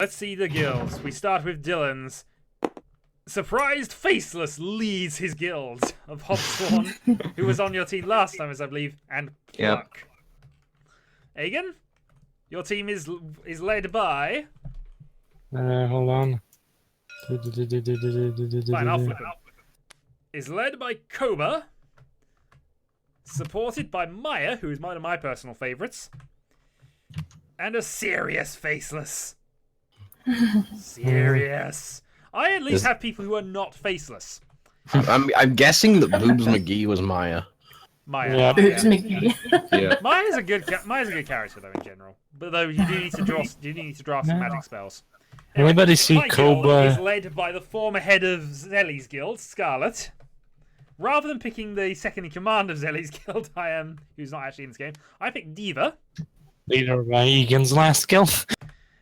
let's see the guilds. We start with Dylan's. Surprised Faceless leads his guild of Hobspawn, who was on your team last time, as I believe, and Pluck. Yep. Aegon, your team is led by. Hold on. Fine, I'll flip it. Is led by Koba, supported by Maya, who is one of my personal favourites, and a serious Faceless. Serious. I at least have people who are not faceless. I'm guessing that Boobs McGee was Maya. Maya. Yeah. Boobs McGee. Yeah. Maya's a good character though in general. But though you do need to draw some magic spells. Anyway, Anybody see my guild is Cobra? led by the former head of Zelly's guild, Scarlet. Rather than picking the second in command of Zelly's guild, who's not actually in this game, I picked Diva. Leader by Egan's last guild.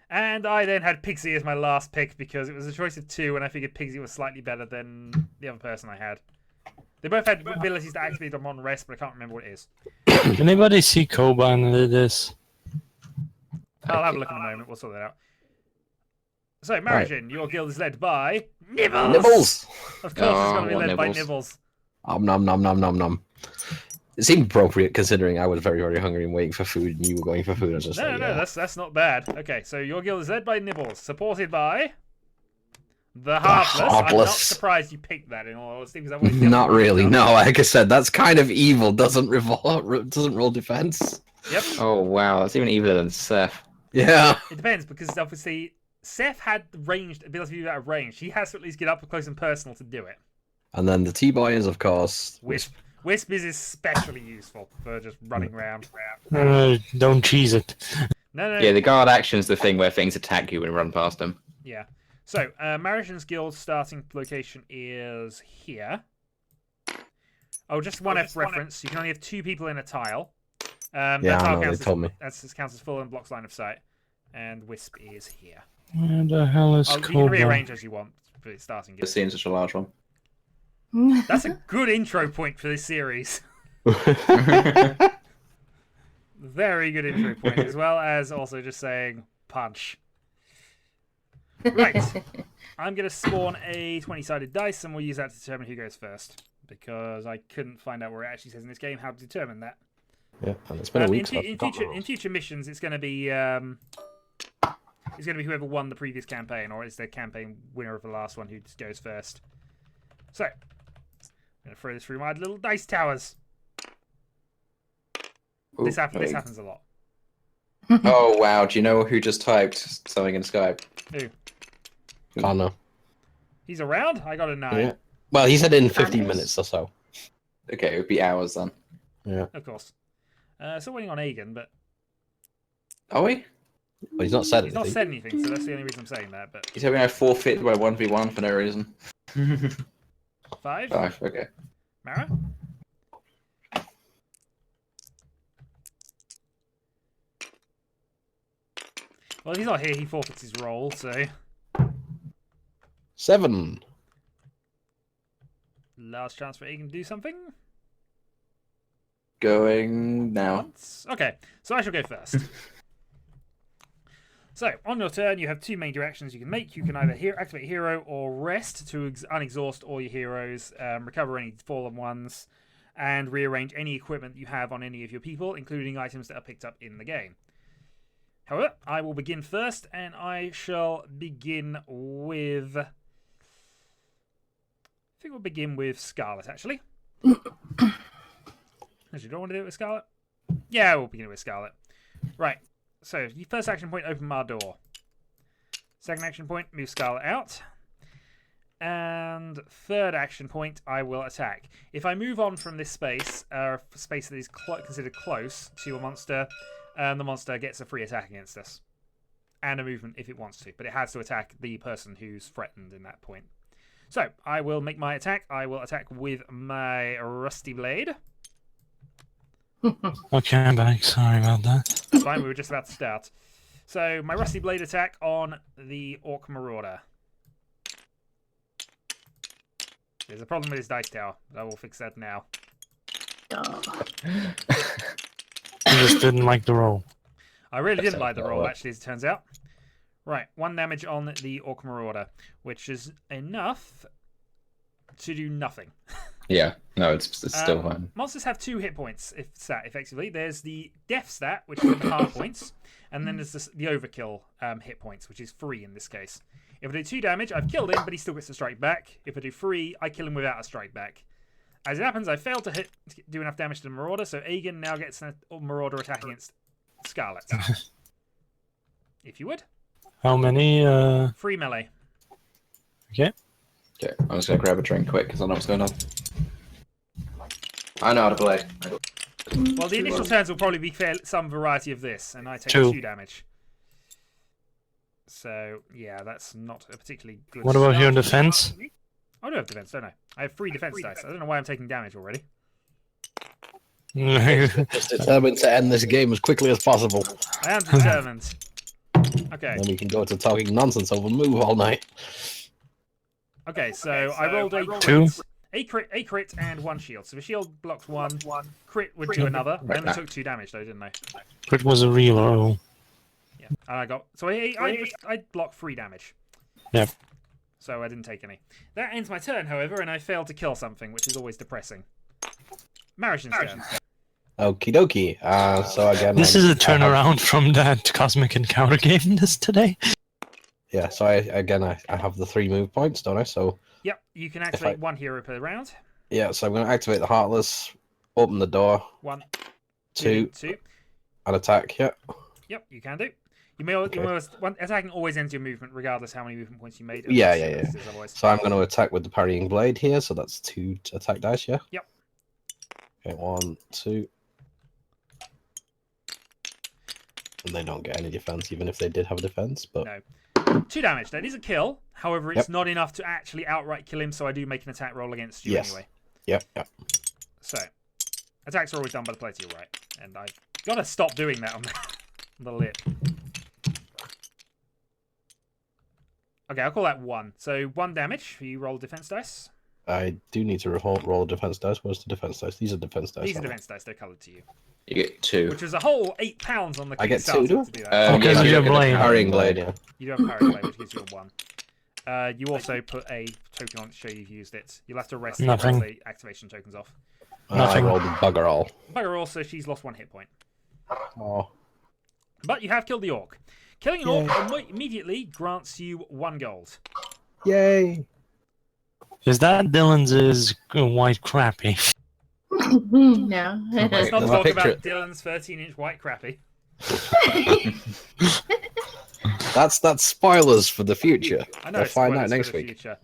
And I then had Pixie as my last pick because it was a choice of two, and I figured Pixie was slightly better than the other person I had. They both had abilities to activate them on rest, but I can't remember what it is. Anybody see Cobra under this? I'll have a look in a moment. We'll sort that out. So, Marigin, your guild is led by Nibbles. Nibbles. Of course, it's going to be led by Nibbles. Nom nom nom nom nom. It seemed appropriate considering I was very, very hungry and waiting for food, and you were going for food. I was just No, that's not bad. Okay, so your guild is led by Nibbles, supported by the Heartless. I'm not surprised you picked that in all honesty, because that was not really. No, like I said, that's kind of evil. Doesn't roll defense. Yep. Oh wow, that's even eviler than Seth. Yeah. It depends because obviously Seth had the ranged ability to do that at range. He has to at least get up close and personal to do it. And then the T-boy is, of course, Wisp. Wisp is especially useful for just running around. Don't cheese it. No. Yeah, the guard action is the thing where things attack you when you run past them. Yeah. So, Marishan's guild starting location is here. Oh, just one F reference. You can only have 2 people in a tile. yeah, that's how they told me. That's counts as full and blocks line of sight. And Wisp is here. Where the hell is You can Cobra? rearrange as you want for the starting guild. Just seeing such a large one. That's a good intro point for this series. Very good intro point, as well as also just saying punch. Right. I'm going to spawn a 20-sided dice, and we'll use that to determine who goes first. Because I couldn't find out where it actually says in this game how to determine that. Yeah, and it's been a week. In future missions, it's going to be whoever won the previous campaign, or it's the campaign winner of the last one who goes first. So, I'm going to throw this through my little dice towers. Ooh, This happens a lot. Oh wow! Do you know who just typed something in Skype? Who? Connor. He's around? I got a 9. Yeah. Well, he said in 15 minutes or so. Okay, it would be hours then. Yeah. Of course. Still waiting on Aegon, but Are we? But he's not said he's anything. not said anything, so that's the only reason I'm saying that. But He's having a forfeit by 1v1 for no reason. 5? 5, okay. Mara? Well, if he's not here, he forfeits his roll, so... 7. Last chance for Aegon to do something? Going now. Once? Okay, so I shall go first. So, on your turn, you have 2 main directions you can make. You can either activate hero or rest to unexhaust all your heroes, recover any fallen ones, and rearrange any equipment you have on any of your people, including items that are picked up in the game. However, I will begin first, and I shall begin with... I think we'll begin with Scarlet, actually. Actually, do I want to do it with Scarlet? Yeah, we'll begin with Scarlet. Right. So, your first action point, open my door. Second action point, move Scarlet out. And third action point, I will attack. If I move on from this space, space that is considered close to a monster, the monster gets a free attack against us. And a movement if it wants to. But it has to attack the person who's threatened in that point. So, I will make my attack. I will attack with my Rusty Blade. Okay, I'm back. Sorry about that. That's fine, we were just about to start. So, my Rusty Blade attack on the Orc Marauder. There's a problem with his dice tower, but I will fix that now. I just didn't like the roll. I really didn't like the roll, actually, as it turns out. Right, 1 damage on the Orc Marauder, which is enough to do nothing. Yeah, no, it's still Um, fine. Monsters have 2 hit points stat, effectively. There's the death stat, which is at half points, and then there's the overkill hit points, which is 3 in this case. If I do 2 damage, I've killed him, but he still gets a strike back. If I do 3, I kill him without a strike back. As it happens, I failed to do enough damage to the Marauder, so Aegon now gets a Marauder attack against Scarlet. If you would. How many? 3 melee. Okay. Okay, I'm just gonna grab a drink quick because I know what's going on. I know how to play. Well, the initial turns will probably be some variety of this, and I take 2. 2 damage. So, yeah, that's not a particularly good What about your start. defense? I do have defense, don't I? I have 3 defense dice. I don't know why I'm taking damage already. Just determined to end this game as quickly as possible. I am determined. Okay. Then we can go to talking nonsense over move all night. Okay, so I rolled a Two. crit, a crit, and 1 shield. So the shield blocks 1, crit would do another. I only took 2 damage though, didn't I? Crit was a reroll. Yeah, and I got I blocked 3 damage. Yep. So I didn't take any. That ends my turn, however, and I failed to kill something, which is always depressing. Marion's turn. Okie dokie. So again, This is a turnaround from that Cosmic Encounter game today. Yeah. So I have the 3 move points, don't I? So Yep, you can activate 1 hero per round. yeah. So I'm going to activate the Heartless, open the door, 1, 2, 2. and attack. Yeah. Yep, you can do. You may attacking always ends your movement, regardless how many movement points you made. Yeah. Otherwise. So I'm going to attack with the parrying blade here. So that's 2 attack dice. Yeah. Yep. Okay. 1, 2. And they don't get any defense, even if they did have a defense. But No. 2 damage. That is a kill. However, it's Yep. not enough to actually outright kill him, so I do make an attack roll against you Yes. anyway. Yep. So, attacks are always done by the player to your right. And I've got to stop doing that on the lip. Okay, I'll call that 1. So, 1 damage. You roll defense dice. I do need to roll a defense dice. Where's the defense dice? These are defense dice. These are aren't they? defense dice. They're coloured to you. You get 2. Which was a whole £8 on the I get Kickstarter 2, do I? to do that. Okay, yeah, so you you're get the blade. Parrying blade. Yeah. You do have parry blade, which gives you a 1. You also put a token on to show you've used it. You'll have to rest to Nothing. the activation tokens off. Nothing. I rolled bugger all. Bugger also, she's lost 1 hit point. Oh. But you have killed the orc. Killing an orc immediately grants you 1 gold. Yay! Is that Dylan's white crappy? No. Let's not There's a talk picture- about Dylan's 13-inch white crappy. That's spoilers for the future. I know We'll it's find spoilers out next for the week. future.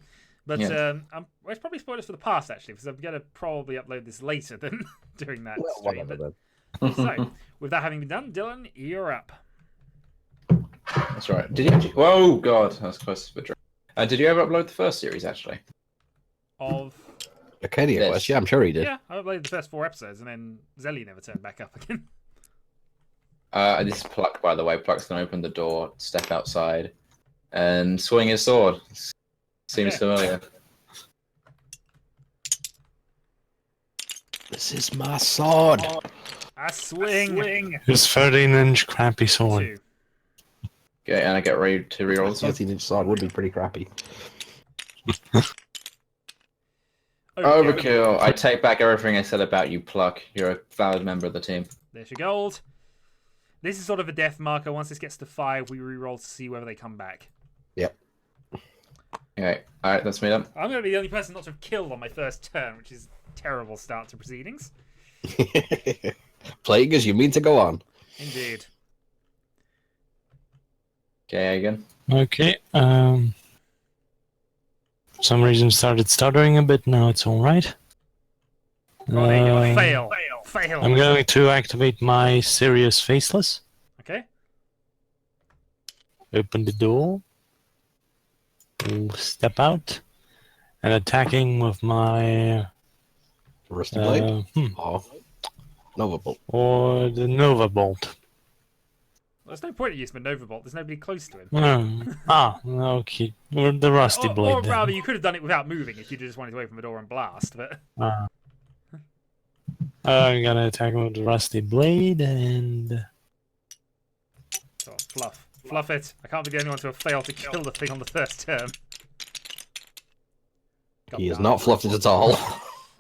But Yeah. well, it's probably spoilers for the past, actually, because I'm going to probably upload this later than during that Well, stream. whatever But- then. So, with that having been done, Dylan, you're up. That's right. Did you actually... Whoa, God. That's close to the drink. Did you ever upload the first series, actually? Of Arcadia Yes. Quest. Yeah, I'm sure he did. Yeah, I uploaded the first 4 episodes, and then Zelly never turned back up again. This is Pluck, by the way. Pluck's going to open the door, step outside, and swing his sword. Seems Okay. familiar. This is my sword. I swing. His 13-inch crappy sword. 2. Okay, and I get ready to reroll this one. 13-inch sword would be pretty crappy. Overkill. I take back everything I said about you, Pluck. You're a valid member of the team. There's your gold. This is sort of a death marker. Once this gets to 5, we re-roll to see whether they come back. Yep. Okay, alright, that's me done. I'm going to be the only person not to have killed on my first turn, which is a terrible start to proceedings. Playing as you mean to go on. Indeed. Okay, again. Okay. For some reason started stuttering a bit. Now it's all right. Oh, there you go. Uh, Fail. Fail. I'm going to activate my Serious Faceless. Okay. Open the door. Step out. And attacking with my... Rusty blade. hmm, Oh. Nova Bolt. or the Nova Bolt. Well, there's no point in using the Nova Bolt. There's nobody close to him. Okay. Or the Rusty Blade. Or then. rather, you could have done it without moving if you just wanted to open the door and blast. But I'm gonna attack him with the Rusty Blade and so fluff. Fluff it. I can't be the only one to have failed to kill the thing on the first turn. He is not fluffed it at all.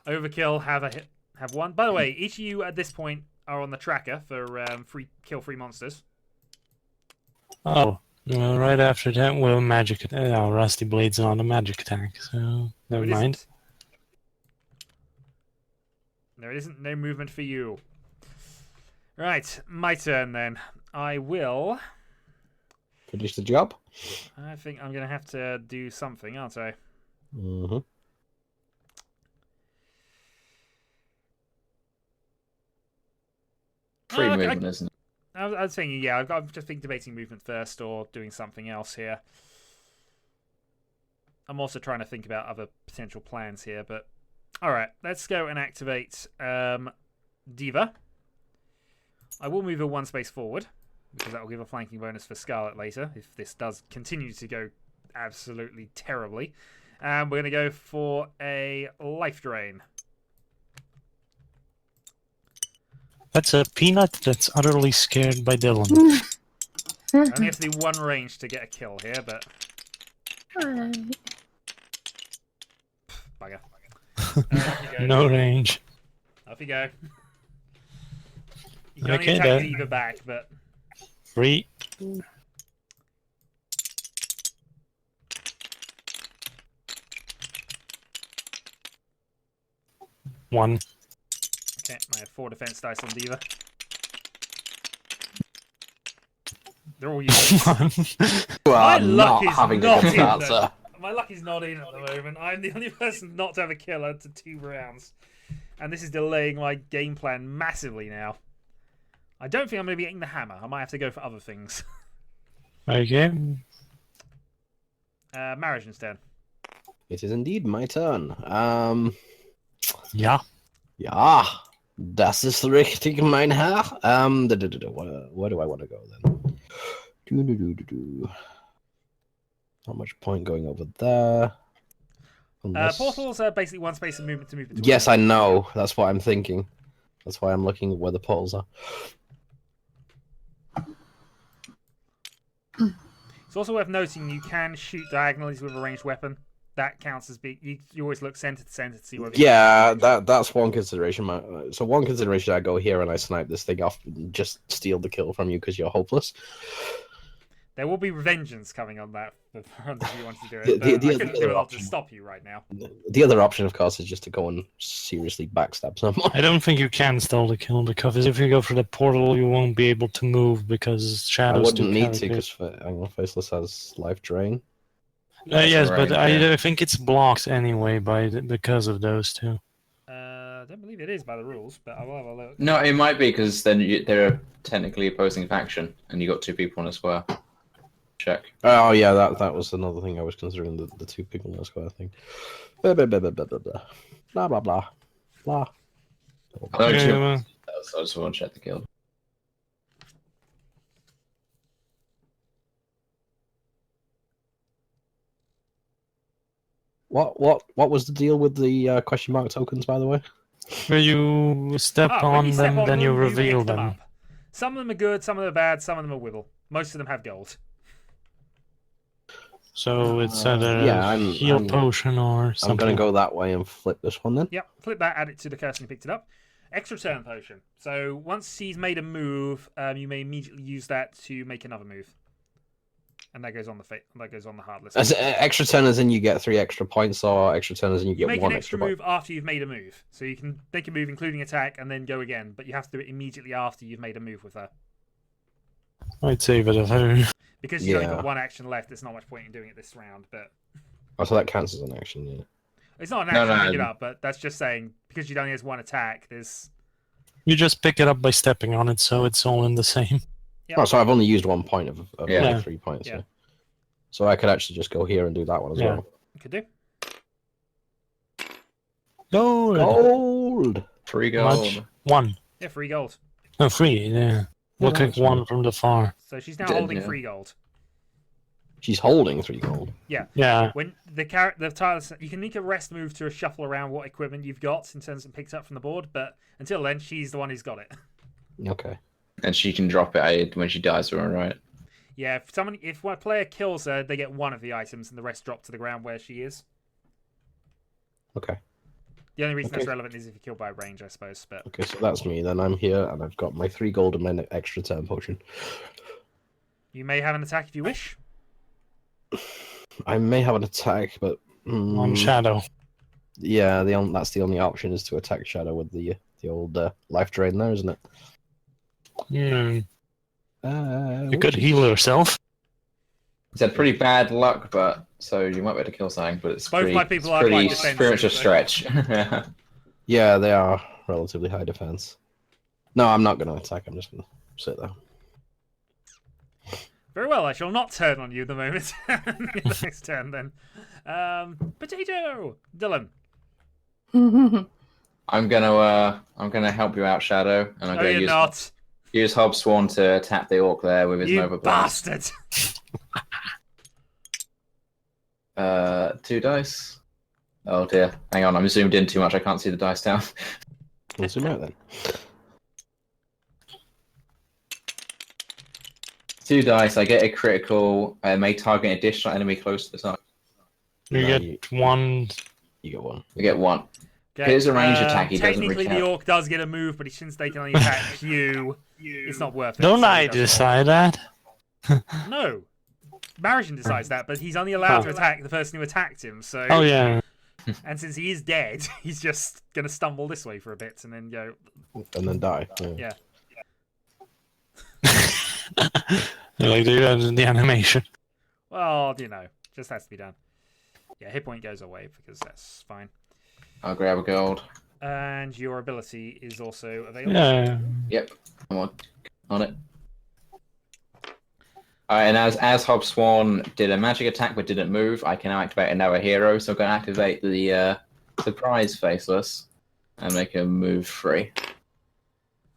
Overkill, have one. By the way, each of you at this point are on the tracker for kill free monsters. Oh, well, right after that, well, magic. Rusty Blade's on a magic attack, so never it mind. Isn't. No, it isn't. No movement for you. Right, my turn then. I will. Finish the job. I think I'm going to have to do something, aren't I? Mm-hmm. Free movement, isn't it? I was saying, yeah, I've just been debating movement first or doing something else here. I'm also trying to think about other potential plans here, but alright, let's go and activate Diva. I will move her one space forward, because that will give a flanking bonus for Scarlet later, if this does continue to go absolutely terribly. And we're going to go for a Life Drain. That's a peanut that's utterly scared by Dylan. I only have to do one range to get a kill here, but... Bugger. Off you go. No range. Off you go. You can only Okay, attack then. Diva back, but... 3. One. Okay, I have 4 defense dice on Diva. They're all useless. Well, My I'm luck not is having not a good in answer. My luck is not in at the moment. I'm the only person not to have a killer to 2 rounds. And this is delaying my game plan massively now. I don't think I'm going to be getting the hammer. I might have to go for other things. Okay. Marriage instead. It is indeed my turn. Yeah. Ja, das ist richtig, mein Herr. Where do I want to go then? Not much point going over there. Unless... Portals are basically one space of movement to move between. Yes, I know. That's what I'm thinking. That's why I'm looking at where the portals are. It's also worth noting you can shoot diagonally with a ranged weapon. That counts as being. You always look center to center to see whether. Yeah, that's one consideration. So one consideration, I go here and I snipe this thing off and just steal the kill from you because you're hopeless. There will be revengeance coming on that if you want to do it. The- But the I couldn't do other it all to option- stop you right now. The other option, of course, is just to go and seriously backstab someone. I don't think you can steal the kill because if you go for the portal, you won't be able to move because I shadows do wouldn't need to characters. because Faceless has life drain. Yes, but Right, yeah. I think it's blocked anyway because of those two. I don't believe it is by the rules, but I will have a look. No, it might be because then they're technically opposing faction, and you got 2 people on a square. Check. Oh yeah, that was another thing I was considering, the 2 people in the square thing. Blah blah blah blah blah blah blah blah blah blah. I don't Okay, know, well, I just want to check the guild. What was the deal with the question mark tokens, by the way? where you step When on you step them, on then you them, reveal pick them. up. Some of them are good, some of them are bad, some of them are wibble. Most of them have gold. So it's either yeah, a I'm- heal I'm- potion or something. I'm gonna go that way and flip this one then. Yep, flip that, add it to the person who picked it up. Extra turn potion. So once he's made a move, you may immediately use that to make another move. And that goes on the hard list. As extra turn as in you get 3 extra points, or extra turn as in you You get make 1 an extra point. move after you've made a move. So you can make a move including attack and then go again, but you have to do it immediately after you've made a move with her. I'd save it if I... Because you've only Yeah. got 1 action left, there's not much point in doing it this round, but Oh, so that counts as an action, yeah. it's not an No, action to no. pick it up, but that's just saying because you only has 1 attack, there's You just pick it up by stepping on it, so it's all in the same. Yep. Oh, so I've only used 1 point of Yeah. my 3 points. Yeah. Yeah. So I could actually just go here and do that one as Yeah. well. you could do. Gold! Gold. 3 gold. Much? 1. Yeah, 3 gold. No, 3, yeah. Look Yeah, at 1 from the far. So she's now Dead, holding yeah. 3 gold. She's holding 3 gold. Yeah. When the tile, you can make a rest move to shuffle around what equipment you've got in terms of picked up from the board, but until then, she's the one who's got it. Okay. And she can drop it when she dies, all right? Yeah, if one player kills her, they get one of the items, and the rest drop to the ground where she is. Okay. The only reason Okay. that's relevant is if you're killed by range, I suppose. But Okay, so that's me. Then I'm here, and I've got my 3 gold and my extra turn potion. you may have an attack if you wish. I may have an attack, but On Shadow. yeah, that's the only option is to attack Shadow with the old life drain there, isn't it? You Which could is- heal herself. It's had pretty bad luck, but so you might be able to kill something, but it's Both pretty, my people it's are pretty, quite defensive, pretty much a so- stretch. Yeah, they are relatively high defense. No, I'm not going to attack. I'm just going to sit there. Very well, I shall not turn on you the moment. The next turn, then. Potato! Dylan. I'm gonna help you out, Shadow, and I'm No, gonna you're use not. use Hobsworn to tap the orc there with his You Nova Blast. bastard! 2 dice. Oh dear, hang on, I'm zoomed in too much. I can't see the dice down. Let's zoom out then. 2 dice. I get a critical. I may target an additional enemy close to the target. You No, get one. You get 1. I get 1. Okay, Here's a ranged attack, he doesn't technically, the recount. orc does get a move, but since they can only attack you, it's not worth it. Don't so he I doesn't. decide that? No. Maritian decides that, but he's only allowed to attack the person who attacked him, so... Oh yeah. And since he is dead, he's just going to stumble this way for a bit and then go... And then die. Yeah. Like do that in the animation. Well, just has to be done. Yeah, hit point goes away because that's fine. I'll grab a gold. And your ability is also available. Yeah. Yep, I'm on it. And as Hobsworn did a magic attack but didn't move, I can now activate another hero. So I'm going to activate the surprise faceless and make him move free.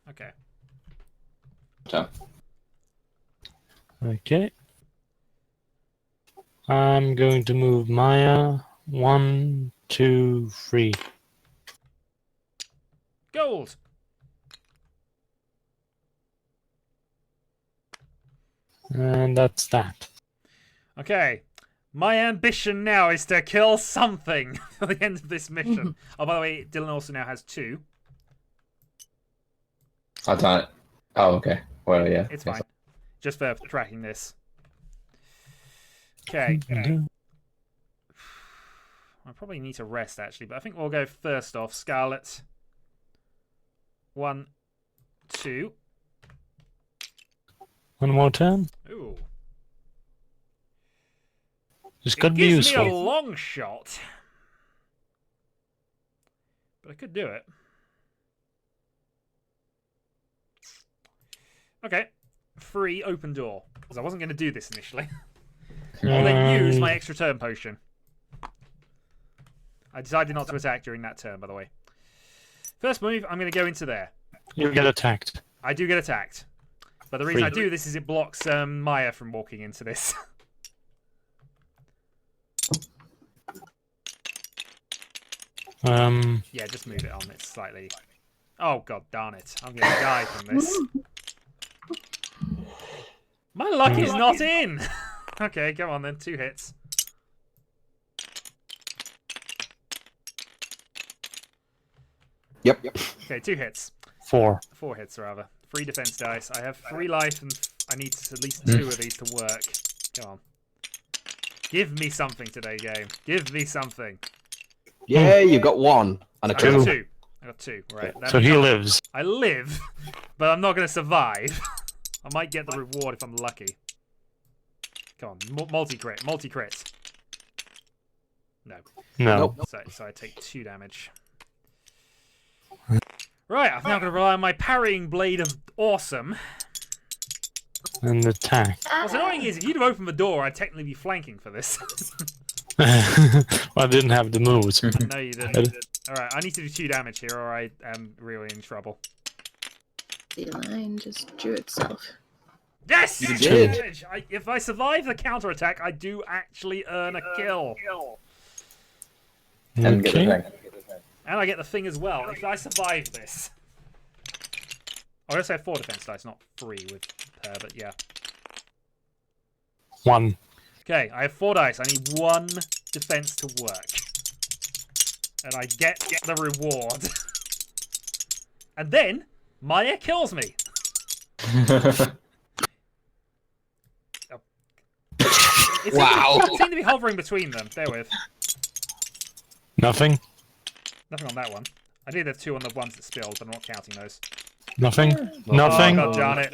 Okay. So, Okay. I'm going to move Maya 1, 2, 3. Gold! And that's that. Okay. My ambition now is to kill something at the end of this mission. Oh, by the way, Dylan also now has 2. I've done it. Oh, okay. Well, yeah. It's fine. Just for tracking this. Okay. I probably need to rest, actually, but I think we'll go first off. Scarlet. 1, 2. One more turn. Ooh. This It could be gives me a useful. long shot. But I could do it. Okay. Free open door. Because I wasn't going to do this initially. I'll then use my extra turn potion. I decided not to attack during that turn, by the way. First move, I'm going to go into there. You get attacked. I do get attacked. But the reason Free. I do this is it blocks Maya from walking into this. Yeah, just move it on. It's slightly... Oh, god darn it. I'm going to die from this. My luck is not in! Okay, come on then. 2 hits. Yep. Okay, 2 hits. 4. 4 hits, rather. 3 defense dice. I have 3 life, and I need at least 2 of these to work. Come on. Give me something today, game. Give me something. Yeah, you got 1 and a I got critical. 2. I got 2. Right. that So means he I- lives. I live, but I'm not going to survive. I might get the reward if I'm lucky. Come on, multi-crit, multi-crit. No. No. Nope. So I take 2 damage. Right, I'm now going to rely on my parrying blade of awesome. And attack. What's annoying is if you'd have opened the door, I'd technically be flanking for this. Well, I didn't have the moves. No, you didn't. Alright, I need to do 2 damage here or I am really in trouble. The line just drew itself. Yes! You 2 did. damage! If I survive the counterattack, I do actually earn a kill. And get the Okay. thing. And I get the thing as well, if I survive this. I also have 4 defense dice, not 3 with her, but yeah. 1. Okay, I have 4 dice. I need 1 defense to work. And I get the reward. And then, Maya kills me. Wow. It seemed to be hovering between them. Bear with. Nothing. Nothing on that one. I did have 2 on the ones that spilled, but I'm not counting those. Nothing. Oh, Nothing. God darn it.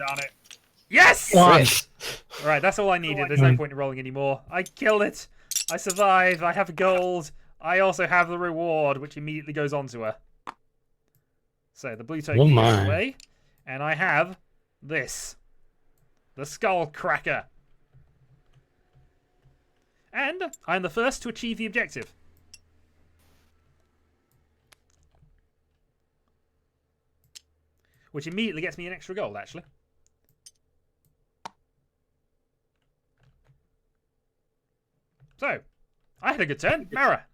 Yes! 1. Alright, that's all I needed. There's no point in rolling anymore. I killed it. I survived. I have gold. I also have the reward, which immediately goes on to her. So the blue token goes away. And I have this. The Skull Cracker. And I'm the first to achieve the objective. Which immediately gets me an extra gold, actually. So, I had a good turn. Mara.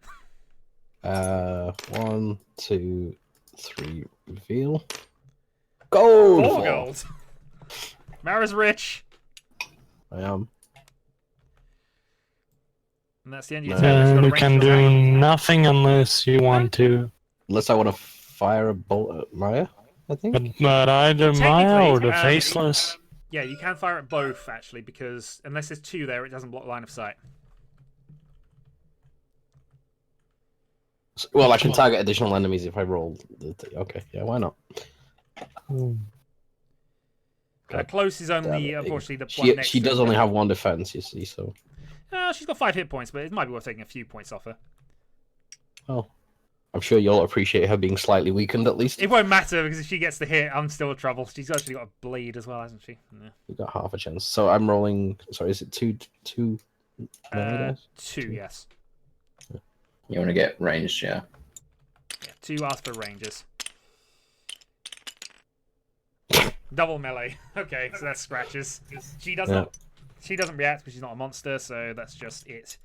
1, 2, 3, reveal. Gold! 4 gold. Mara's rich. I am. And that's the end of your turn. You've got a You range can of do around- nothing unless you want to. Unless I want to fire a bolt at Maya, I think. But either Maya or the Technically, Faceless. Yeah, you can fire at both, actually, because unless there's 2 there, it doesn't block line of sight. Well, I can target additional enemies if I roll. Okay, yeah, why not? Close is only, Damn it. unfortunately, the one next She to does it. only have 1 defense, you see, so. She's got 5 hit points, but it might be worth taking a few points off her. Well, I'm sure you'll appreciate her being slightly weakened at least. It won't matter, because if she gets the hit, I'm still in trouble. She's actually got a blade as well, hasn't she? Yeah. You got half a chance. So I'm rolling. Sorry, is it two? melee dice? 2, yes. You want to get ranged, yeah. Yeah, 2 ask for ranges. Double melee. Okay, so that's scratches. She doesn't. She doesn't react because she's not a monster, so that's just it.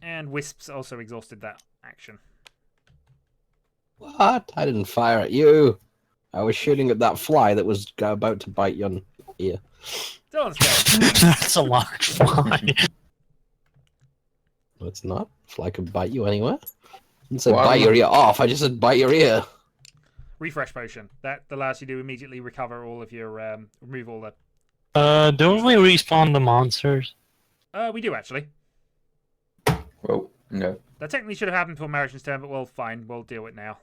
And Wisps also exhausted that action. What? I didn't fire at you. I was shooting at that fly that was about to bite your ear. Don't understand. That's a large fly. No, it's not. Fly can bite you anywhere. I didn't say Well, bite your ear off. I just said bite your ear. Refresh potion. That allows you to immediately recover all of your remove all the. Don't we respawn the monsters? We do actually. Well, no. That technically should have happened before Marriage's turn, but well, fine. We'll deal with it now.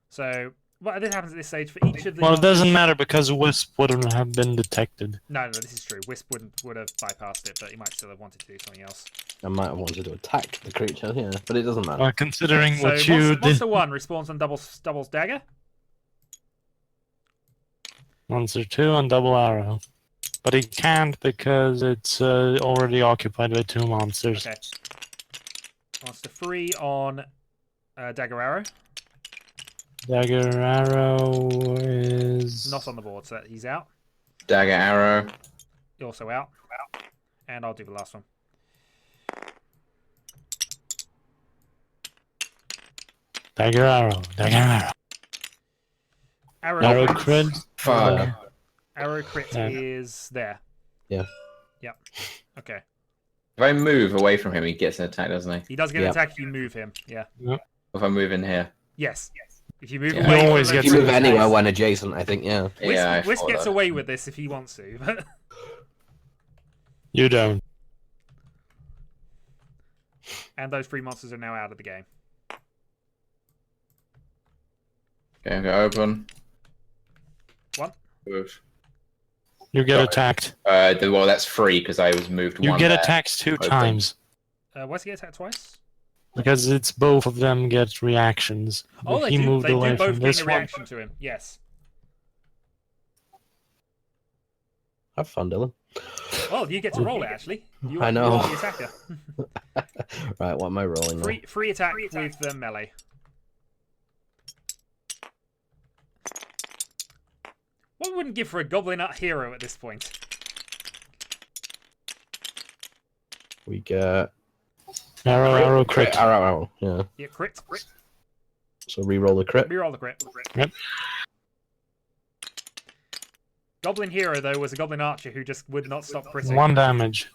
So, what this happens at this stage for each of the. Well, it doesn't matter because Wisp wouldn't have been detected. No, this is true. Wisp would have bypassed it, but he might still have wanted to do something else. I might have wanted to attack the creature, yeah, but it doesn't matter. Considering So, what you did. Monster 1 respawns on doubles dagger. Monster 2 on double arrow. But he can't because it's already occupied by 2 monsters. Okay. Monster 3 on dagger arrow. Dagger arrow is Not on the board, so he's out. Dagger arrow. Also out. And I'll do the last one. Dagger arrow. Dagger arrow. Arrow crit. Fuck. Arrow crit Yeah. is there. Yeah. Yep. Okay. If I move away from him, he gets an attack, doesn't he? He does get an Yeah. attack if you move him. Yeah. If I move in here. Yes. If you move Yeah. away, He always from gets You the- move an anywhere when adjacent, I think, yeah. Wisp, Yeah, I Wisp thought gets that. away with this if he wants to. But You don't. and those 3 monsters are now out of the game. Okay, I'm going to open. What? Move. You get Sorry. attacked. Well, that's free because I was moved You one get there. attacked 2 Open. times. Why's he get attacked twice? Because it's both of them get reactions. Oh, If they he do. moved They away do both from gain this a one. reaction to him. Yes. Have fun, Dylan. Well, you get to roll it actually. You I know. You are the attacker. Right, what am I rolling now? Free attack with the melee. What wouldn't give for a goblin nut hero at this point? We get Arrow crit. Arrow, yeah. Yeah, crit. So re-roll the crit. Reroll the crit. Yep. Goblin hero, though, was a goblin archer who just would not stop critting. 1 damage.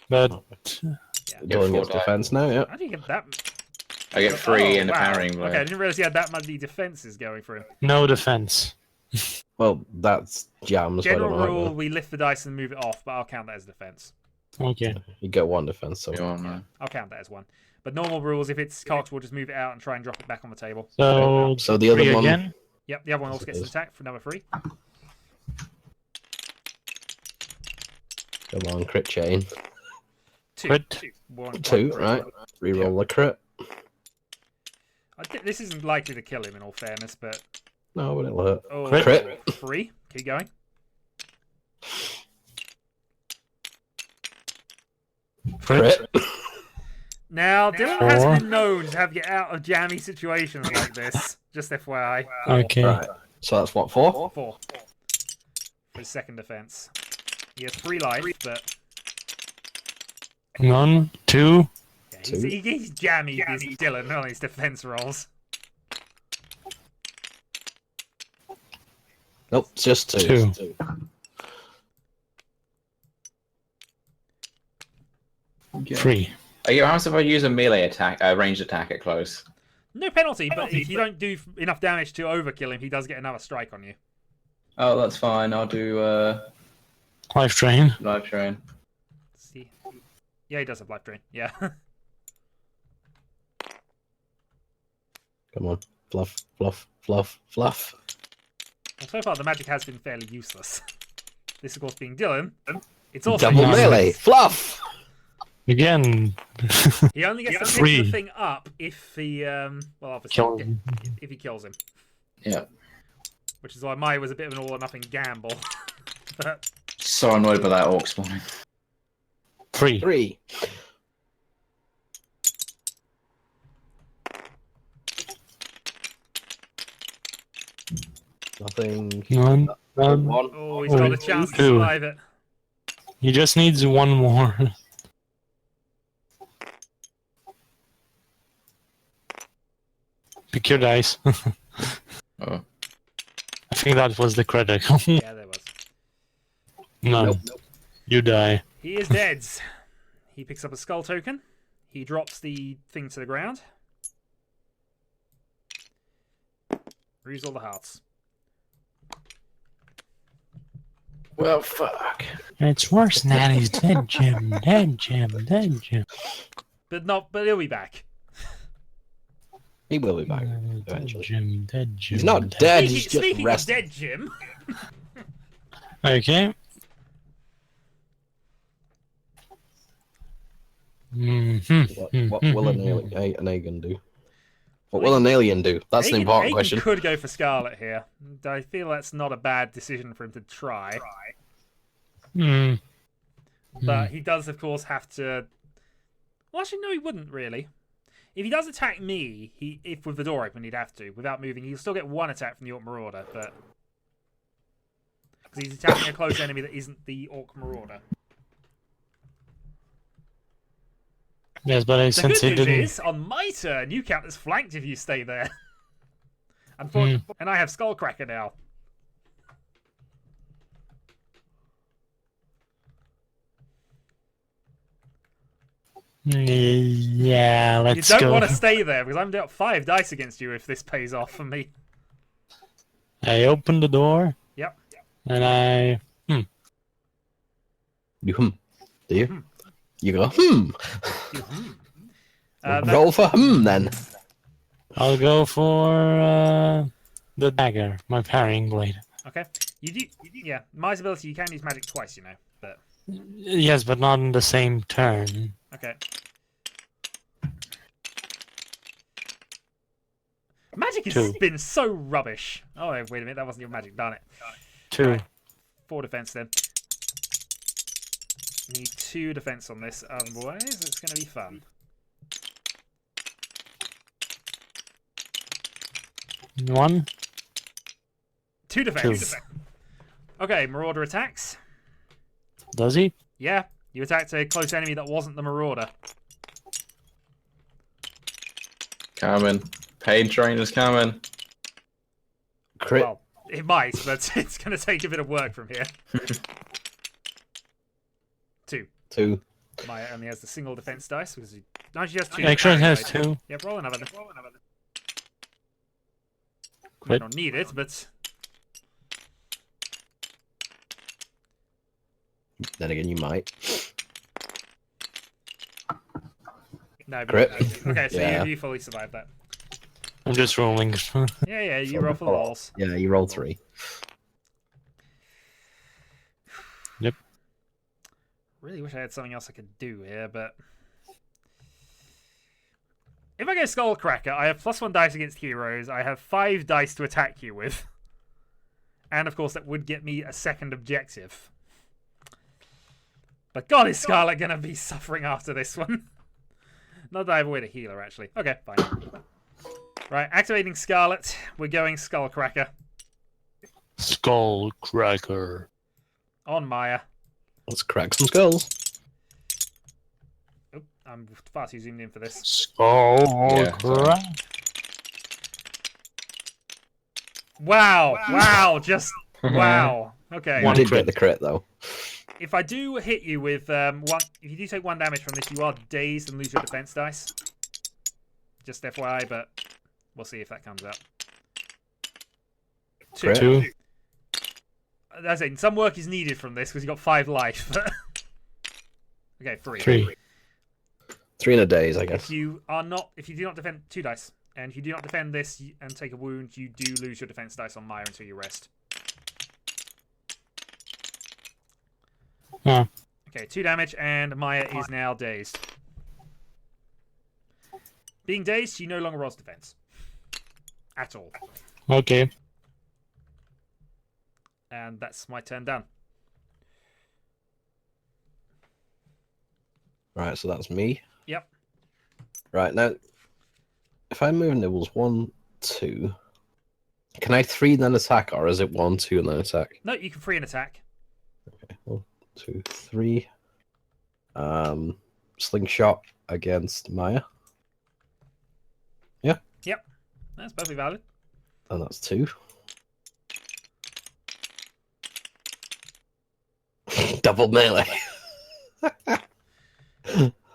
But Dylan gets 4 defense now, yeah. How do you get that? I get 3 in the wow. parrying blow. Okay, I didn't realize he had that many defenses going for him. no defense. Well, that's jams. So I General don't know rule, how we lift the dice and move it off, but I'll count that as defense. Okay. you get 1 defense, so. Go on, man. I'll count that as 1. But normal rules, if it's cocked, we'll just move it out and try and drop it back on the table. So, So the other 3 one- again? Yep, the other one also gets an attack for number 3. Come on, crit chain. 2. Crit. 2, right? Reroll the crit. I think this isn't likely to kill him, in all fairness, but... No, but it'll hurt. Oh, Crit. 3. Keep going. Crit. Now, Dylan has 4. been known to have you out of jammy situations like this. Just FYI. Okay. Right. So that's what, 4? 4. For his second defense. He has 3 life, but 1, 2. yeah, he's jammy, this Dylan, on his defense rolls. Nope, it's just 2. 2. Okay. 3. What happens if I use a melee attack, ranged attack at close? No penalty, but if you don't do enough damage to overkill him, he does get another strike on you. Oh, that's fine. I'll do Life drain. live train. Let's see. Yeah, he does have life drain. Yeah. Come on. Fluff, fluff, fluff, fluff. Well, so far, the magic has been fairly useless. This, of course, being Dylan. It's also Double useless. melee. Fluff! Again. He only gets to pick 3. the thing up if he, well, obviously, Kill him. if he kills him. Yeah. Which is why mine was a bit of an all-or-nothing gamble. But So annoyed by that orc spawning. 3. 3. Nothing. 1. 1. oh, he's got a chance to 2. survive it. He just needs 1 more. Pick your dice. Oh. I think that was the critical. Yeah, there was. No. Nope. You die. He is dead. He picks up a skull token. He drops the thing to the ground. Reads all the hearts. Well, fuck. It's worse than that. He's dead, Jim. Dead, Jim. Dead, Jim. But he'll be back. He will be back Dead eventually. Jim. Dead Jim. He's not dead, he's just Speaking of resting. dead, Jim. Okay. Mm-hmm. What will an alien do? What will an alien do? That's an important question. Could go for Scarlet here. I feel that's not a bad decision for him to try. Mm. But he does, of course, have to... Well, actually, no, he wouldn't, really. If he does attack me, if with the door open, he'd have to. Without moving, he'll still get 1 attack from the Orc Marauder, but... Because he's attacking a close enemy that isn't the Orc Marauder. Yes, but The since good he news didn't... is, on my turn, you count as flanked if you stay there. And I have Skullcracker now. Yeah, let's go. You don't want to stay there, because I'm dealt 5 dice against you if this pays off for me. I open the door. Yep. And I... You do you? You go Roll for then. I'll go for the dagger, my parrying blade. Okay. You do, yeah. My's ability, you can use magic twice, you know. But Yes, but not in the same turn. okay. Magic has 2. been so rubbish. Oh, wait a minute, that wasn't your magic. Darn it. 2. 4 defense then. Need 2 defense on this, otherwise it's going to be fun. 1. 2 defense. Okay, Marauder attacks. Does he? Yeah, you attacked a close enemy that wasn't the Marauder. Coming. Pain train is coming. Crit. Well, It might, but it's going to take a bit of work from here. 2. 2. Maya only has the single defense dice because no, she has 2. Make sure it has 2. Yep, roll another. Might Quit. not need it, but Then again, you might. no. But, Crit. okay, so Yeah. you fully survived that. I'm just rolling. Yeah, you roll for the walls. Yeah, you roll 3. Yep. Really wish I had something else I could do here, but if I go Skullcracker, I have +1 dice against heroes. I have 5 dice to attack you with, and of course that would get me a second objective. But God, is Scarlet gonna be suffering after this one? Not that I avoid a healer, actually. Okay, fine. Right, activating Scarlet. We're going Skullcracker Skullcracker. on Maya. Let's crack some skulls. Oop, I'm far too zoomed in for this. Skullcracker. Wow! Wow! Just wow. Okay. You One did crit. get the crit, though. If I do hit you with 1, if you do take 1 damage from this, you are dazed and lose your defense dice. Just FYI, but we'll see if that comes up. 2. Crit. 2. That's it. Some work is needed from this because you got 5 life. Okay, 3. 3. 3 in a daze, I If guess. you do not defend 2 dice, and if you do not defend this and take a wound, you do lose your defense dice on Maya until you rest. Oh, Okay, 2 damage, and Maya is now dazed. Being dazed, she no longer rolls defense. At all. okay. And that's my turn done. Right, so that's me. Yep. Right, now, if I move nibbles 1, 2, can I 3 then attack, or is it 1, 2 and then attack? No, you can free an attack. Okay, 1, 2, 3. Slingshot against Maya, That's perfectly valid. and that's 2. Double melee.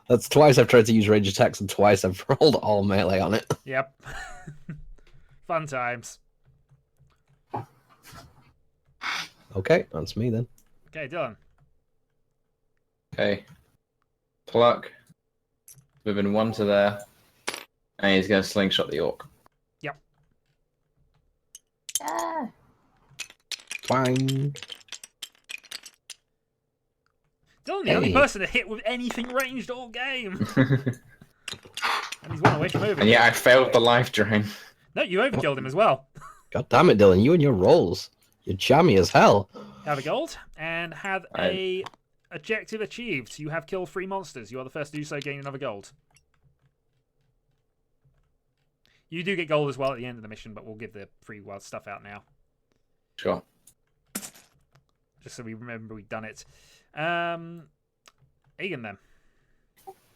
That's twice I've tried to use range attacks, and twice I've rolled all melee on it. Yep. Fun times. Okay, that's me then. Okay, Dylan. Okay. Pluck. Moving 1 to there. And he's going to slingshot the orc. Ah, Twang. Dylan, the only Hey. person to hit with anything ranged all game. And he's 1 away from over. And yeah, I failed the life drain. No, you overkilled him as well. God damn it, Dylan, you and your rolls. You're jammy as hell. Have a gold and have a objective achieved. You have killed 3 monsters. You are the first to do so, gain another gold. You do get gold as well at the end of the mission, but we'll give the free wild stuff out now, Sure. just so we remember we've done it. Egan then.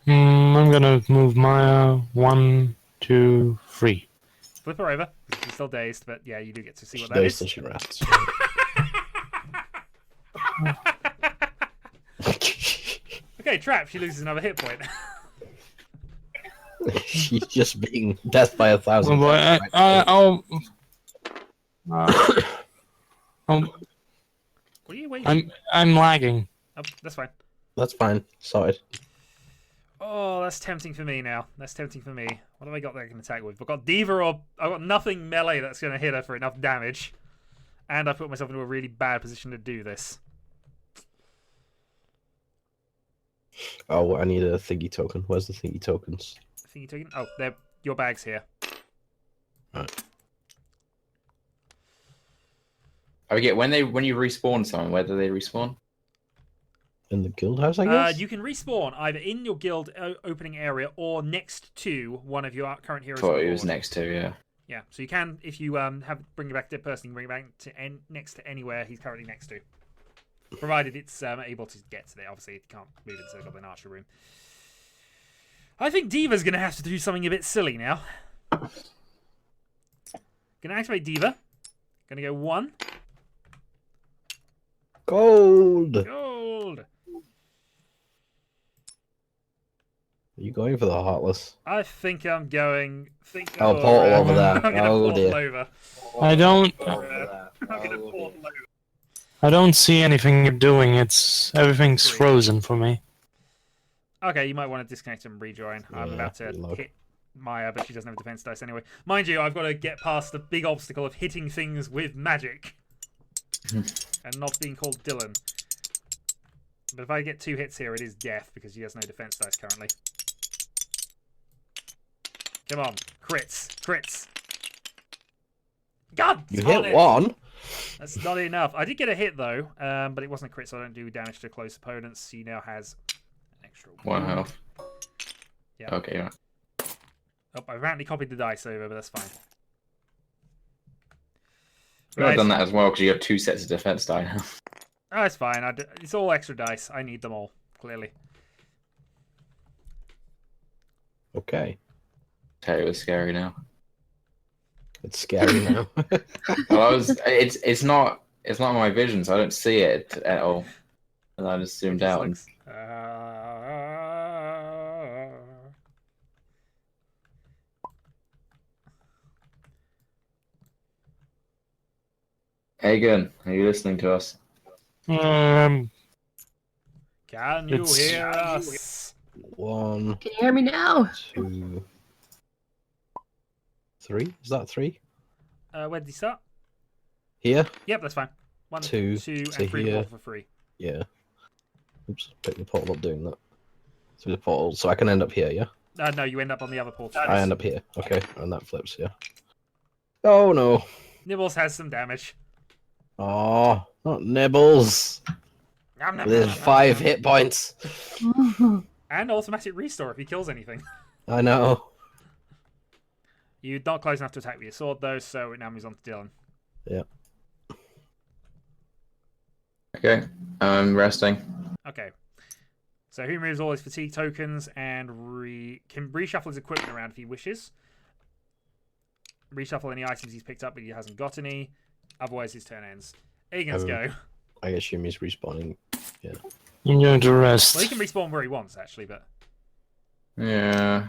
I'm gonna move Maya 1, 2, 3. Flip her over. She's still dazed, but yeah, you do get to see what that Dazed is. till she rests. Okay, trap. She loses another hit point. She's just being death by 1,000. Oh boy, What are you waiting? I'm lagging. Oh, that's fine. That's fine. Sorted. Oh, that's tempting for me now. That's tempting for me. What have I got that I can attack with? I've got Diva or I've got nothing melee that's going to hit her for enough damage. And I put myself into a really bad position to do this. Oh, I need a thingy token. Where's the thingy tokens? Thingy token? Oh, they're your bag's here. Right. I forget when you respawn someone, where do they respawn? In the guild house, I guess? You can respawn either in your guild opening area or next to one of your current heroes. Thought on it the was board. next to, yeah. Yeah, so you can, if you bring it back to a person, you can bring it back to next to anywhere he's currently next to. Provided it's able to get to there. Obviously, it can't move into the Goblin Archer room. I think Diva's going to have to do something a bit silly now. Going to activate Diva. Gonna go 1. Gold. Gold. Are you going for the Heartless? I think I'm going. Oh, portal over there. I'm gonna Oh portal dear. over. I don't. I'm gonna portal over. I don't see anything you're doing. Everything's Three. frozen for me. Okay, you might want to disconnect and rejoin. I'm Yeah, about to reload. hit Maya, but she doesn't have a defense dice anyway. Mind you, I've got to get past the big obstacle of hitting things with magic and not being called Dylan. But if I get 2 hits here, it is death because she has no defense dice currently. Come on, crits, crits. God, You darn hit it. 1. That's not enough. I did get a hit though, but it wasn't a crit, so I don't do damage to close opponents. He now has an extra 1 health. Yeah. Okay, yeah. Oh, I randomly copied the dice over, but that's fine. I've Right. done that as well because you have 2 sets of defense die now. Oh, it's fine. It's all extra dice. I need them all, clearly. Okay. Tell you, it's scary now. It's scary now. Well, it's not my vision, so I don't see it at all. And I just zoomed out. Looks, Hagen, are you listening to us? Can you It's- hear us? 1, Can you hear me now? 2, 3. Is that 3? Where did he start? Here? Yep, that's fine. 1, Two 2, to and 3 here. for free. Yeah. Oops, pick the portal up doing that. Through the portal, so I can end up here, yeah? No, you end up on the other portal. I end up here. Okay, and that flips, yeah. Oh no. Nibbles has some damage. Oh, not Nibbles. Nom, nom, There's nom, nom, 5 nom. hit points. And automatic restore if he kills anything. I know. You're not close enough to attack with your sword, though, so it now moves on to Dylan. Yeah. Okay, I'm resting. Okay. So he removes all his fatigue tokens and can reshuffle his equipment around if he wishes. Reshuffle any items he's picked up, but he hasn't got any. Otherwise, his turn ends. Egan's go. I assume he's respawning. Yeah. I'm going to rest. Well, he can respawn where he wants, actually, but... Yeah,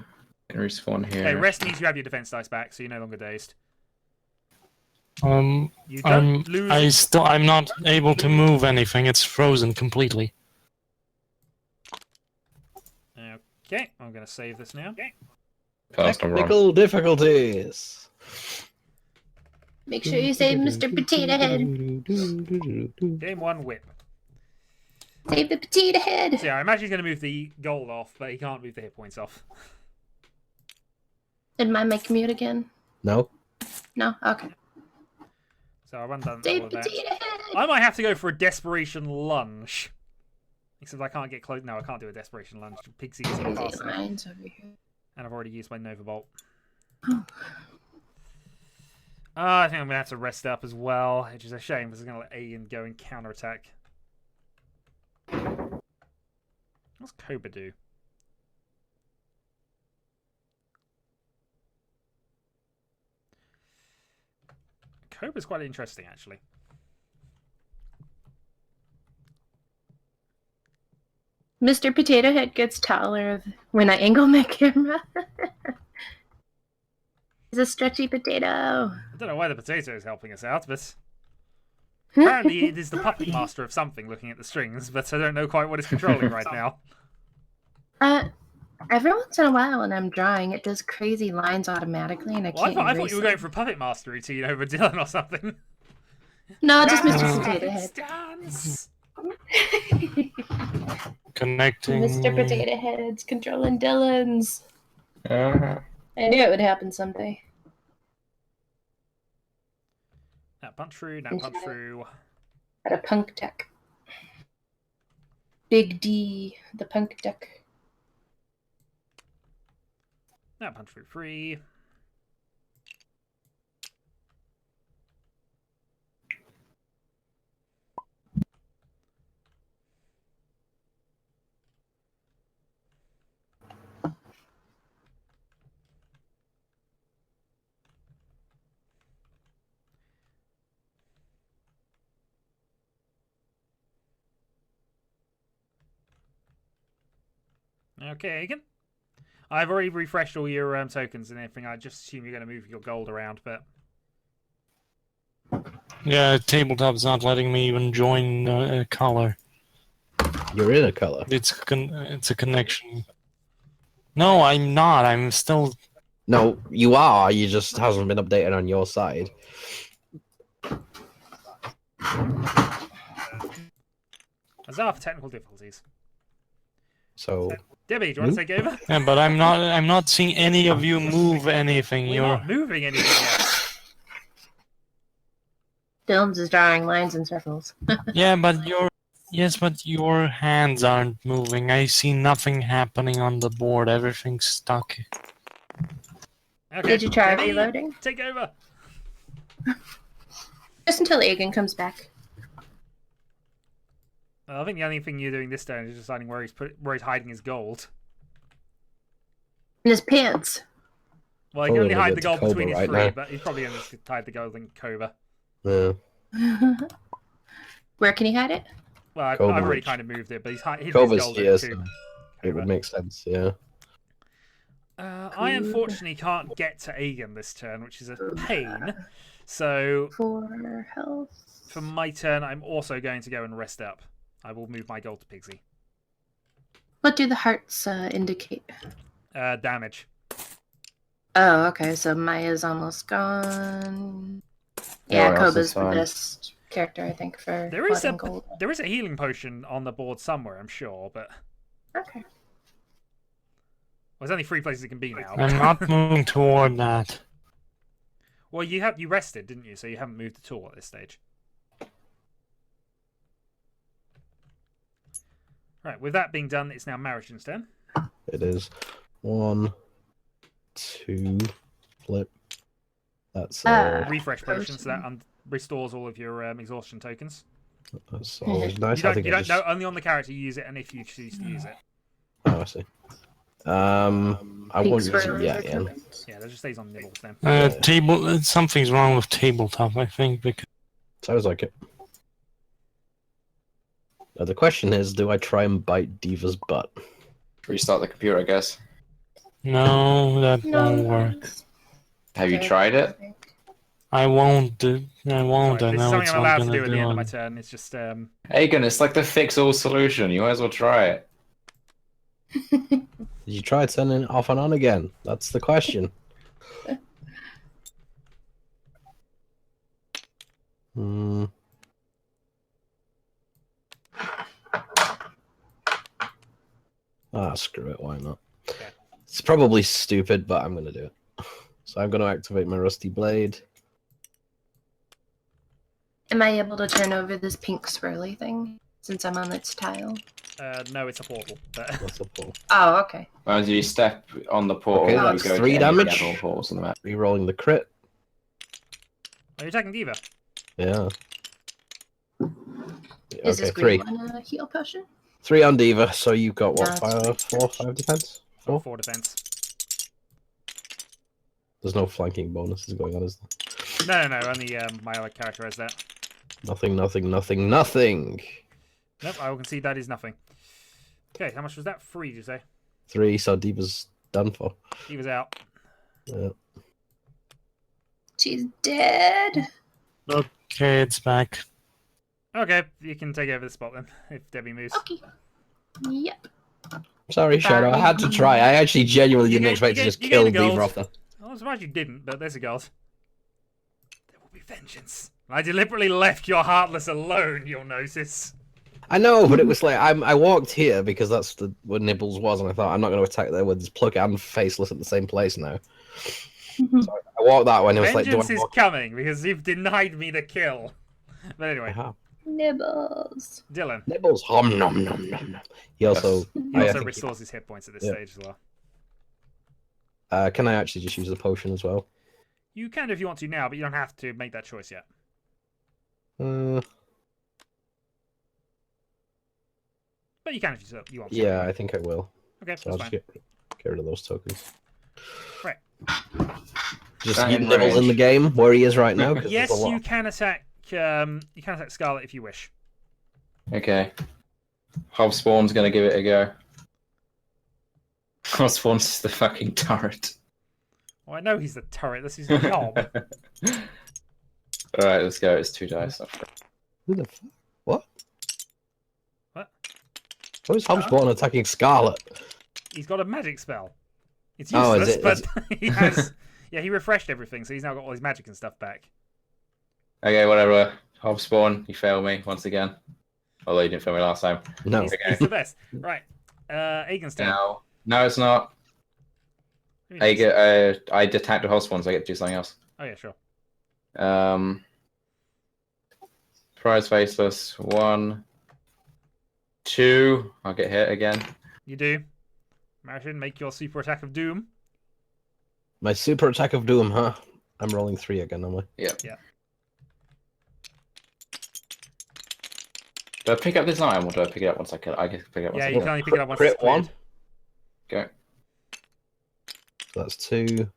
can respawn here. Okay, rest means you have your defense dice back, so you're no longer dazed. Um, You don't lose... I'm not able to move anything. It's frozen completely. Okay, I'm going to save this now. Fast and run. Technical difficulties. Make sure you save Mr. Potato Head. Game 1, whip. Save the Potato Head. So yeah, I imagine he's going to move the gold off, but he can't move the hit points off. Did mine make mute again? No? No? Okay. So I've undone all Save of that. Potato Head. I might have to go for a desperation lunge. Except I can't get close. No, I can't do a desperation lunge. Pixie is not fast enough. Lines over here. And I've already used my Nova Bolt. Oh. I think I'm going to have to rest up as well, which is a shame because I'm going to let Ian go and counterattack. What's Cobra do? Cobra's quite interesting, actually. Mr. Potato Head gets taller when I angle my camera. He's a stretchy potato. I don't know why the potato is helping us out, but apparently it is the puppet master of something looking at the strings, but I don't know quite what it's controlling right now. Every once in a while when I'm drawing, it does crazy lines automatically, and I Well, can't I thought erase you were them. going for a puppet master routine over Dylan or something. No, just Mr. Dance, Potato Head. dance. Connecting. Mr. Potato Head's controlling Dylan's. Uh, I knew it would happen someday. That punch through, that punch through. At a punk deck. Big D, the punk deck. That punch through free. Okay, Egan. I've already refreshed all your tokens and everything. I just assume you're going to move your gold around, but... Yeah, tabletop's not letting me even join a color. You're in a color. It's a connection. No, I'm not. I'm still. No, you are. You just hasn't been updated on your side. Huzzah for technical difficulties. So Debbie, do you want to take over? Yeah, but I'm not. I'm not seeing any of you move anything. We're not moving anything yet. Films is drawing lines and circles. Yeah, but your. Yes, but your hands aren't moving. I see nothing happening on the board. Everything's stuck. Okay, Did you try Debbie, reloading? Take over. Just until Egan comes back. I think the only thing you're doing this turn is deciding where he's hiding his gold. In his pants. Well, he can only Probably hide the to gold Cobra between his right three, now. but he's probably going to hide the gold in Cobra. yeah. Where can he hide it? Well, I've Cobra already Ridge. kind of moved it, but he's hidden his Cobra's gold here, into so it Cobra. would make sense. Yeah. I unfortunately can't get to Egan this turn, which is a pain. So, For health. for my turn, I'm also going to go and rest up. I will move my gold to Pigsy. What do the hearts indicate? Damage. Oh, okay. So Maya's almost gone. Yeah, Yeah, what else is Koba's the fine? best character, I think, for There is blood and gold. there is a healing potion on the board somewhere, I'm sure, but Okay. there's only 3 places it can be now. I'm not moving toward that. Well, you rested, didn't you? So you haven't moved at all at this stage. Right, with that being done, it's now Mariton's turn. It is 1, 2, flip. That's Refresh potion, so that restores all of your exhaustion tokens. that's always nice. You I don't, think you I don't just... know, only on the character you use it, and if you choose to use it. Oh, I see. I won't use it yet, Ian. Yeah, that just stays on nibbles then. Something's wrong with tabletop. I think because Sounds like it. Now the question is, do I try and bite Diva's butt? Restart the computer, I guess. no, that won't work. Have you tried it? I won't. I won't. Right, I this is know something it's I'm not allowed to gonna do at the end of my it. turn. It's just Egan, it's like the fix-all solution. You might as well try it. Did you try turning it off and on again? That's the question. Screw it. Why not? Okay. It's probably stupid, but I'm going to do it. So I'm going to activate my Rusty Blade. Am I able to turn over this pink swirly thing since I'm on its tile? no, it's a portal. But What's the pull? Oh, okay. As you step on the portal, Okay, you that's go to 3 any of the damage. other portals on the map. Rerolling the crit. are you attacking Diva? Yeah. Is this Okay, 3. green one a heal potion? 3 on Diva, so you've got what, No, 5 defense? 4? 4 defense. There's no flanking bonuses going on, is there? No. Only my other character has that. Nothing, nothing, nothing, nothing. Nope, I will concede that is nothing. Okay, how much was that? 3, did you say? 3, so Diva's done for. Diva's out. Yeah. She's dead. Okay, it's back. Okay, you can take over the spot then, if Debbie moves. Okay. Yep. Sorry, Shadow. I had to try. I actually genuinely You didn't get- expect you to get- just you get kill the gold. Diva off there. I'm surprised you didn't, but there's a gold. There will be vengeance. I deliberately left your Heartless alone, you'll notice. I know, but it was like I walked here because that's where Nibbles was, and I thought I'm not going to attack there with his Plug and Faceless at the same place now. So I walked that way, and it was like, do Vengeance I is walk? coming because you've denied me the kill. But anyway, Nibbles. Dylan. Nibbles, hom nom nom nom nom. He also, He I also think- restores his hit points at this Yeah. stage as well. Can I actually just use the potion as well? You can if you want to now, but you don't have to make that choice yet. But you can if you want to. Yeah, I think I will. Okay, So that's I'll fine. just get rid of those tokens. Right. Just That keep in Nibbles in range. the game where he is right now. 'cause Yes, there's a lot you of- can attack. You can attack Scarlet if you wish. Okay. Hob Spawn's gonna give it a go. Hobspawn's the fucking turret. Oh, I know he's the turret. That's his job. Alright, let's go. It's 2 dice. Who the fuck? What? What? How is Hobspawn attacking Scarlet? He's got a magic spell. It's Oh, useless, is it- but he has. Yeah, he refreshed everything, so he's now got all his magic and stuff back. Okay, whatever. Hobspawn, you failed me once again. Although you didn't fail me last time. No. He's the best. Right. Aegon's turn. No, it's not. Who I knows? get. I attacked the Hobspawn, so I get to do something else. Oh, yeah, sure. Prize faceless. 1, 2. I'll get hit again. You do. Martian, make your super attack of doom. My super attack of doom, huh? I'm rolling 3 again, am I? Yeah. Yeah. Do I pick up this item, or do I pick it up once I kill it? I can pick it up once Yeah, I you kill can it. only pick it up once Crit it's cleared. 1. Go. That's 2.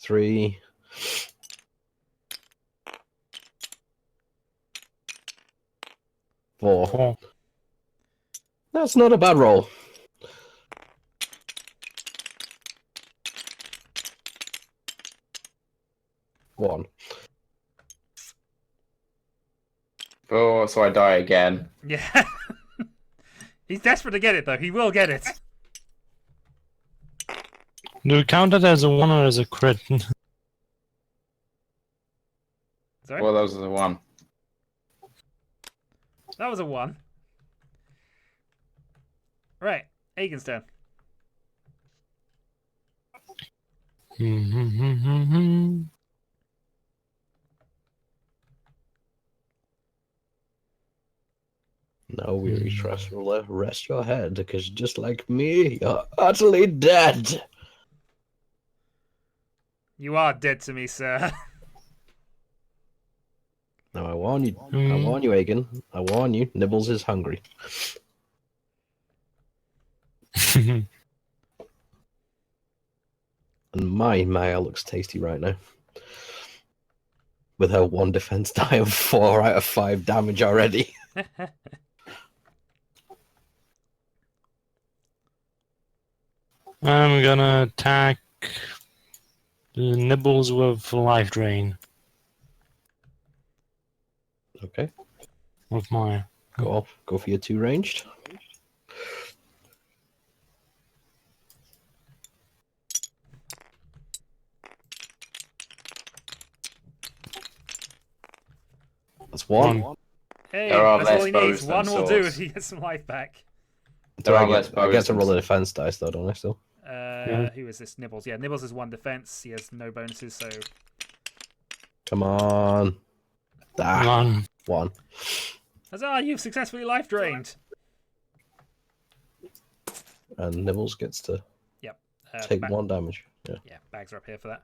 3. 4. 4. That's not a bad roll. One. Oh, so I die again. Yeah. He's desperate to get it, though. He will get it. Do we count it as a 1 or as a crit? Sorry? Well, those are the 1. That was a 1. Right. Aegon's turn. No weary trust ruler, rest your head, because just like me, you're utterly dead. You are dead to me, sir. Now I warn you, Aegon. I warn you, Nibbles is hungry. And my Maya looks tasty right now. With her 1 defense die of 4 out of 5 damage already. I'm gonna attack the Nibbles with life drain. Okay, With my. go for your 2 ranged. That's 1. Hey, There are that's all less he bows needs. than 1 will do swords. if he gets some life back. So There I are less get, I get to bows roll a than- defense dice though, don't I still? Who is this? Nibbles. Yeah, Nibbles has 1 defense. He has no bonuses, so... Come on. Ah, Come on. 1. Huzzah, you've successfully life drained. And Nibbles gets to take Ba- 1 damage. Yeah. Yeah, bags are up here for that.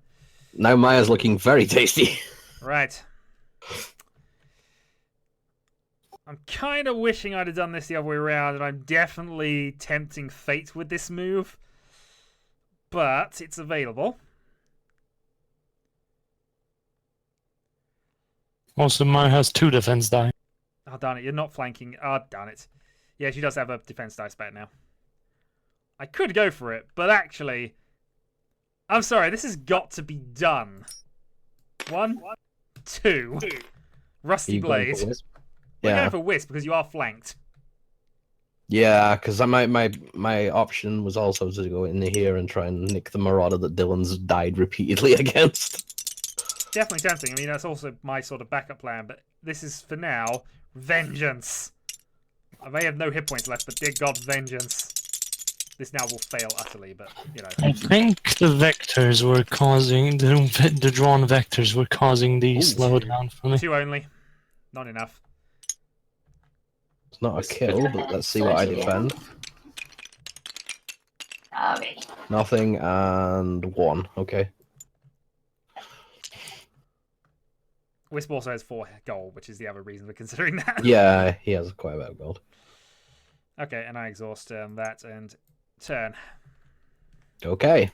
Now Maya's looking very tasty. Right. I'm kind of wishing I'd have done this the other way around, and I'm definitely tempting fate with this move. But it's available. Also, Maya has 2 defense die. Oh, darn it, you're not flanking. Oh, darn it. Yeah, she does have a defense dice back now. I could go for it, but actually... I'm sorry, this has got to be done. 1, 2. Rusty You going Blade. for Wisp? We're Yeah. going for Wisp because you are flanked. Yeah, because my option was also to go in here and try and nick the Marauder that Dylan's died repeatedly against. Definitely tempting. I mean, that's also my sort of backup plan, but this is, for now, vengeance. I may have no hit points left, but dear God, vengeance. This now will fail utterly, but, you know. I think the vectors were causing. The drawn vectors were causing the slowdown for me. 2 only. Not enough. It's not a kill, but let's see what I defend. Okay. Nothing and 1. Okay. Wisp also has 4 gold, which is the other reason for considering that. Yeah, he has quite a bit of gold. Okay, and I exhaust that and turn. Okay.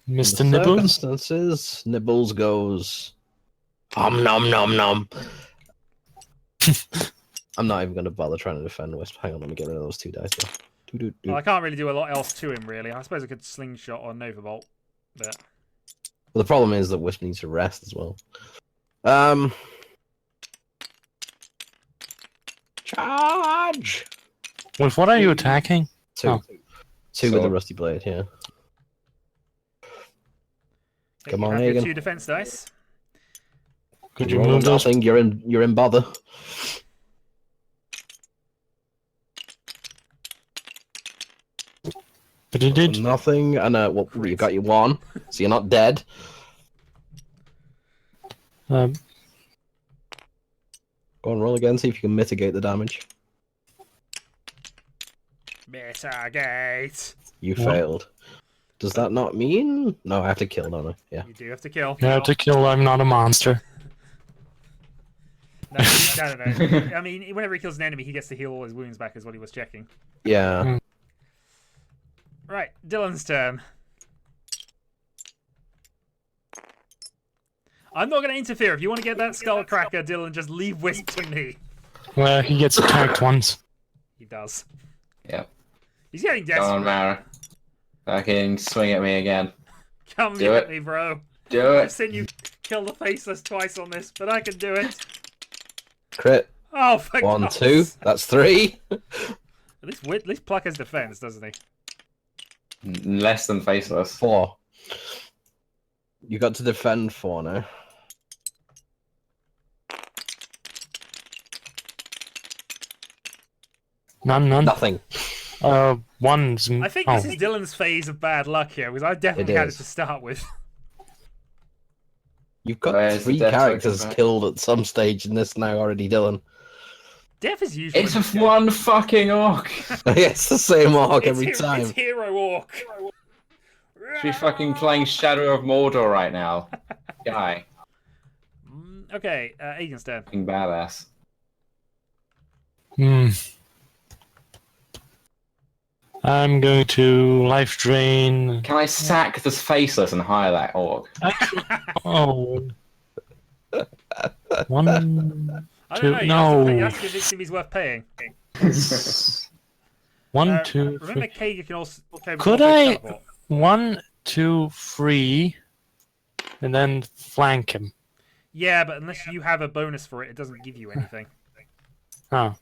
Mr. In the Nibbles? circumstances, Nibbles goes. Nom nom nom. I'm not even going to bother trying to defend Wisp. Hang on, let me get rid of those 2 dice. Though. Well, I can't really do a lot else to him, really. I suppose I could slingshot or Nova Bolt, but Well, the problem is that Wisp needs to rest as well. Charge! With what are you attacking? Two. Oh. Two with the So- rusty blade, yeah. okay, Come you on, have your Hagen. 2 defense dice. Could you Roll move those? nothing, you're in bother. But it did. Nothing, and well, you got your 1, so you're not dead. Um, Go on, roll again, see if you can mitigate the damage. Mitigate. You What? failed. Does that not mean? No, I have to kill, don't I? Yeah. You do have to kill. you have to kill. I'm not a monster. No, no. I mean, whenever he kills an enemy, he gets to heal all his wounds back, is what he was checking. Yeah. Right, Dylan's turn. I'm not going to interfere. If you want to get that skull cracker, Dylan, just leave Wisp to me. Well, he gets attacked once. He does. Yep. He's getting Go on, desperate. Mara. Fucking swing at me again. Come Do get it. me, bro. Do I've it. seen you kill the faceless twice on this, but I can do it. Crit. Oh, for 1, God's 2. sake. That's 3. At least Pluck has defense, doesn't he? Less than faceless. 4. You got to defend 4 now. None. Nothing. One's. I think this is Dylan's phase of bad luck here, because I definitely had it is. to start with. You've got Where's the 3 death characters token back? killed at some stage in this now already, Dylan. Death is usually... It's a one fucking orc. It's the same arc It's every It's time. Hero Orc. Should be fucking playing Shadow of Mordor right now. Guy. Okay, Egan's turn. Fucking badass. I'm going to life drain. Can I sack this faceless and hire that orc? Actually, oh. One. I Two- don't know. no. You have to convince him he's worth paying. One, two, Remember, three. Kay, you can also... Could I- 1, 2, 3, and then flank him. Yeah, but unless you have a bonus for it, it doesn't give you anything. Oh.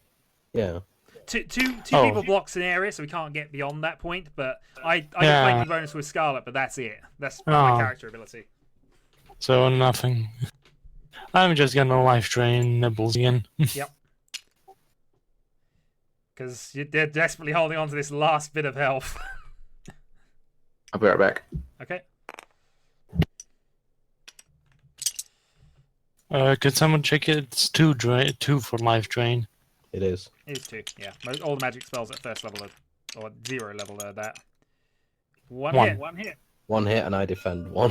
Yeah. Two Oh. people blocks an area, so we can't get beyond that point. But I get Yeah. flanking bonus with Scarlet, but that's it. That's my Oh. character ability. So nothing. I'm just gonna life drain Nibbles again. Because they're desperately holding on to this last bit of health. I'll be right back. Okay. Could someone check it? It's 2 for life drain. It is. It is 2, yeah. All the magic spells at first level are, or 0 level are that. One One. hit. 1 hit. 1 hit and I defend 1.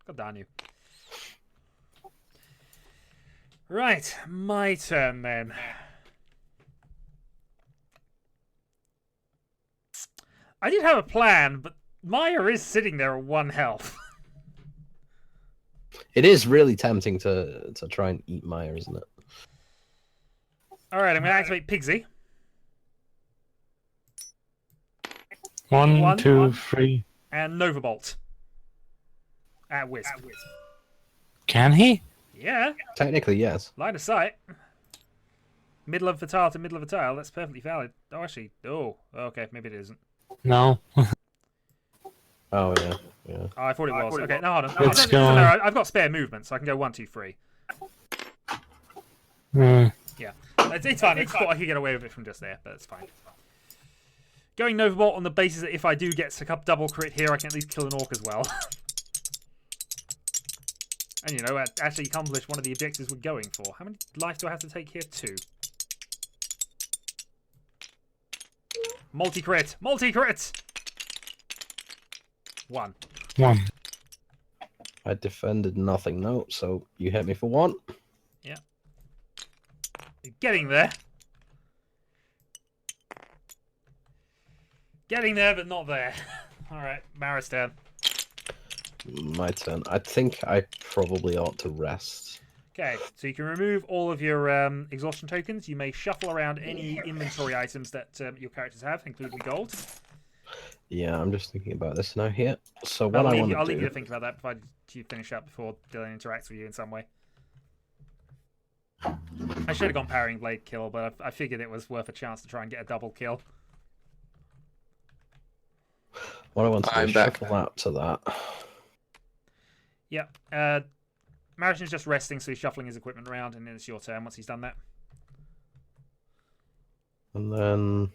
God damn you. Right, my turn then. I did have a plan, but Maya is sitting there at 1 health. It is really tempting to try and eat Maya, isn't it? Alright, I'm going to activate Pigsy. 1, One. 2, 3. And Nova Bolt. At Wisp. Can he? Yeah, Technically, yes. line of sight. Middle of the tile to middle of the tile, that's perfectly valid. Oh, actually, okay, maybe it isn't. No. Oh, yeah. Yeah. Oh, I thought it was. Okay, no, hold on. Let's Doesn't go. matter, I've got spare movement, so I can go 1, 2, 3. It's fine. I thought I could get away with it from just there, but it's fine. Going Nova Bolt on the basis that if I do get a double crit here, I can at least kill an orc as well. And, you know, actually accomplish one of the objectives we're going for. How many life do I have to take here? 2. Multi-crit! Multi-crit! 1. 1. I defended nothing, no, so you hit me for 1. You're getting there. Getting there, but not there. Alright, Mara's turn. My turn. I think I probably ought to rest. Okay, so you can remove all of your exhaustion tokens. You may shuffle around any inventory items that your characters have, including gold. Yeah, I'm just thinking about this now here. So what I'll I want to do... I'll leave you to think about that, provided you finish up before Dylan interacts with you in some way. I should have gone Parrying Blade kill, but I figured it was worth a chance to try and get a double kill. What I want to do I'm is back. shuffle out to that. Yeah, Mariton's just resting, so he's shuffling his equipment around, and then it's your turn once he's done that. And then I'm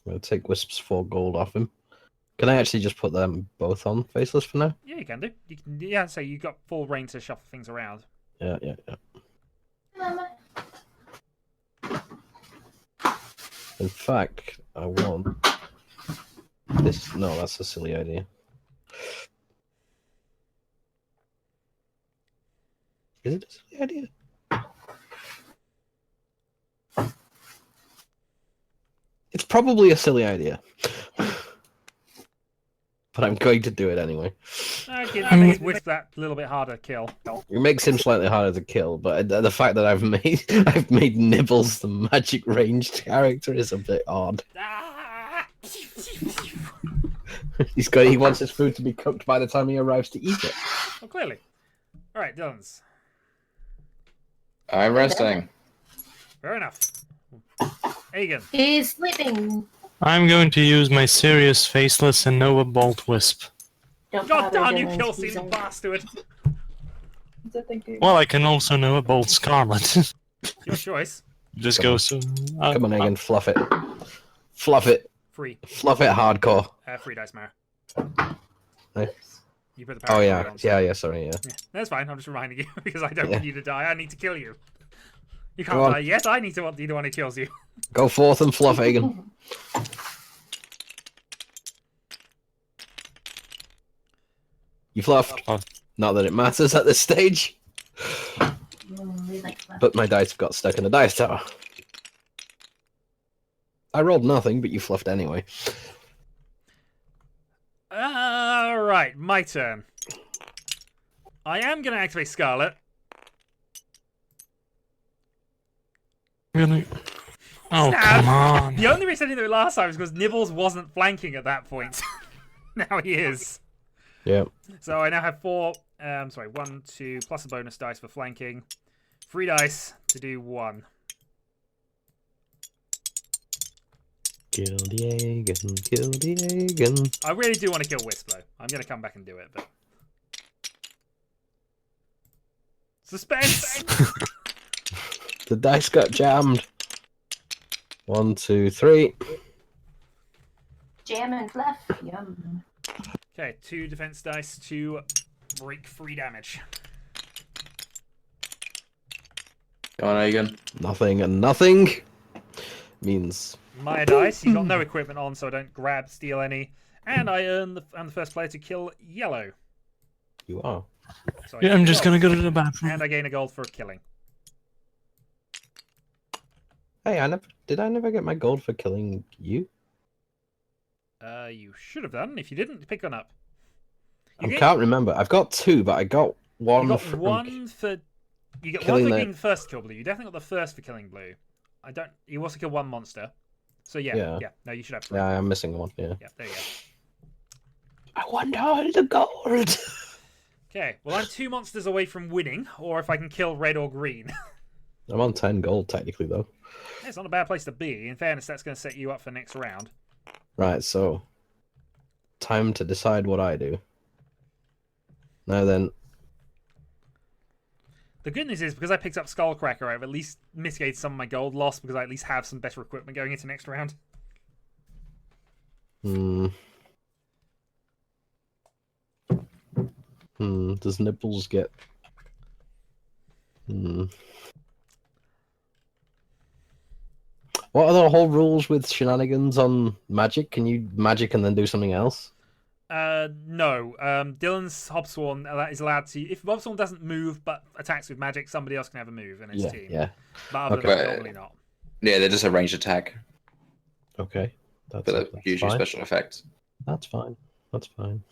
going to take Wisp's 4 gold off him. Can I actually just put them both on Faceless for now? Yeah, you can do. You can, yeah, so you've got full reign to shuffle things around. Yeah. In fact, I want this. No, that's a silly idea. Is it a silly idea? It's probably a silly idea. But I'm going to do it anyway. Okay, that makes Wisp that little bit harder to kill. It makes him slightly harder to kill, but the fact that I've made Nibbles the magic ranged character is a bit odd. He wants his food to be cooked by the time he arrives to eat it. Well, clearly. All right, Dylan's. I'm resting. Fair enough. Aegon. He's sleeping. I'm going to use my Sirius Faceless and Nova Bolt Wisp. Don't God bother damn, you Dylan, kill he's Steven a- bastard. he's a thinker. Well, I can also Nova Bolt Scarlet. Your choice. Just Come go on. so. Come on, Egan, fluff it. Fluff it. Free. Fluff it hardcore. Free dice, Mara. Eh? You put the Oh, power yeah. on, so- Yeah, sorry, yeah. Yeah, that's fine. I'm just reminding you because I don't Yeah. want you to die. I need to kill you. You can't Go on. die yet. I need to want you the one who kills you. Go forth and fluff, Egan. You fluffed. Oh. Not that it matters at this stage, We like fluff. but my dice got stuck in the dice tower. I rolled nothing, but you fluffed anyway. Alright, my turn. I am going to activate Scarlet. Really? Oh, Stab. come on. The only reason I didn't do it last time is because Nibbles wasn't flanking at that point. Now he is. Yeah. So I now have 1, 2, plus a bonus dice for flanking. 3 dice to do 1. Kill the Egan, kill the Egan. I really do want to kill Wisp, though. I'm going to come back and do it, but... Suspense! The dice got jammed. 1, 2, 3. Jam and fluff. Yum. Okay, 2 defense dice to break 3 damage. Go on, Egan. Nothing and nothing means My dice, you got no equipment on, so I don't steal any. And I'm the first player to kill yellow. you are. So I Yeah, get I'm just gold. gonna go to the bathroom. And I gain a gold for killing. Hey, did I never get my gold for killing you? You should have done. If you didn't, pick one up. I can't remember. I've got 2, but I got one. You got from... one for. You get one killing for the- being the first to kill blue. You definitely got the first for killing blue. I don't. You also kill one monster. So yeah. No, you should have 3. Yeah, I'm missing one. Yeah. Yeah, there you go. I want all the gold. Okay, well I'm 2 monsters away from winning, or if I can kill red or green. I'm on 10 gold technically though. It's not a bad place to be. In fairness, that's going to set you up for next round. Right, so time to decide what I do. Now then, The good news is, because I picked up Skullcracker, I've at least mitigated some of my gold loss, because I at least have some better equipment going into next round. Does Nipples get... What are the whole rules with shenanigans on magic? Can you magic and then do something else? No. Dylan's Hobsworn is allowed to... If Hobsworn doesn't move but attacks with magic, somebody else can have a move in his team. Yeah. But other Okay. than that, normally not. Yeah, they're just a ranged attack, Okay. That's, but that's usually fine. special effects. That's fine. That's fine.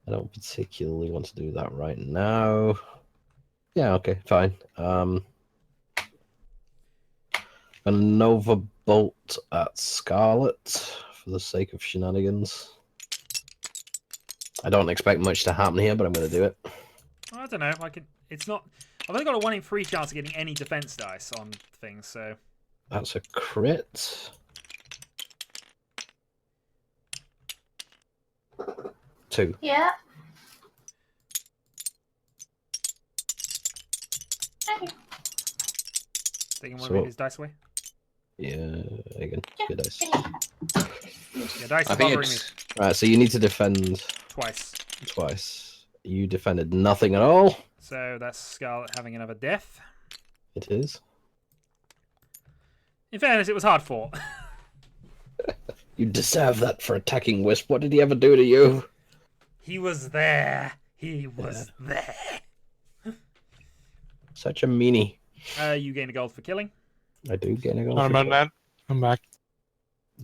I don't particularly want to do that right now. Yeah, okay, fine. A Nova Bolt at Scarlet for the sake of shenanigans. I don't expect much to happen here, but I'm going to do it. I don't know. It's not. I've only got a 1 in 3 chance of getting any defense dice on things, so. That's a crit. Two. Yeah. Taking one So- of his dice away. Yeah, again, good dice. Yeah, dice I is think bothering me it's. Right, so you need to defend twice. twice. You defended nothing at all. So that's Scarlet having another death. It is. In fairness, it was hard fought. You deserve that for attacking Wisp. What did he ever do to you? He was there. He was there. Such a meanie. You gain a gold for killing. I do get a goal. How for about sure. that? I'm back.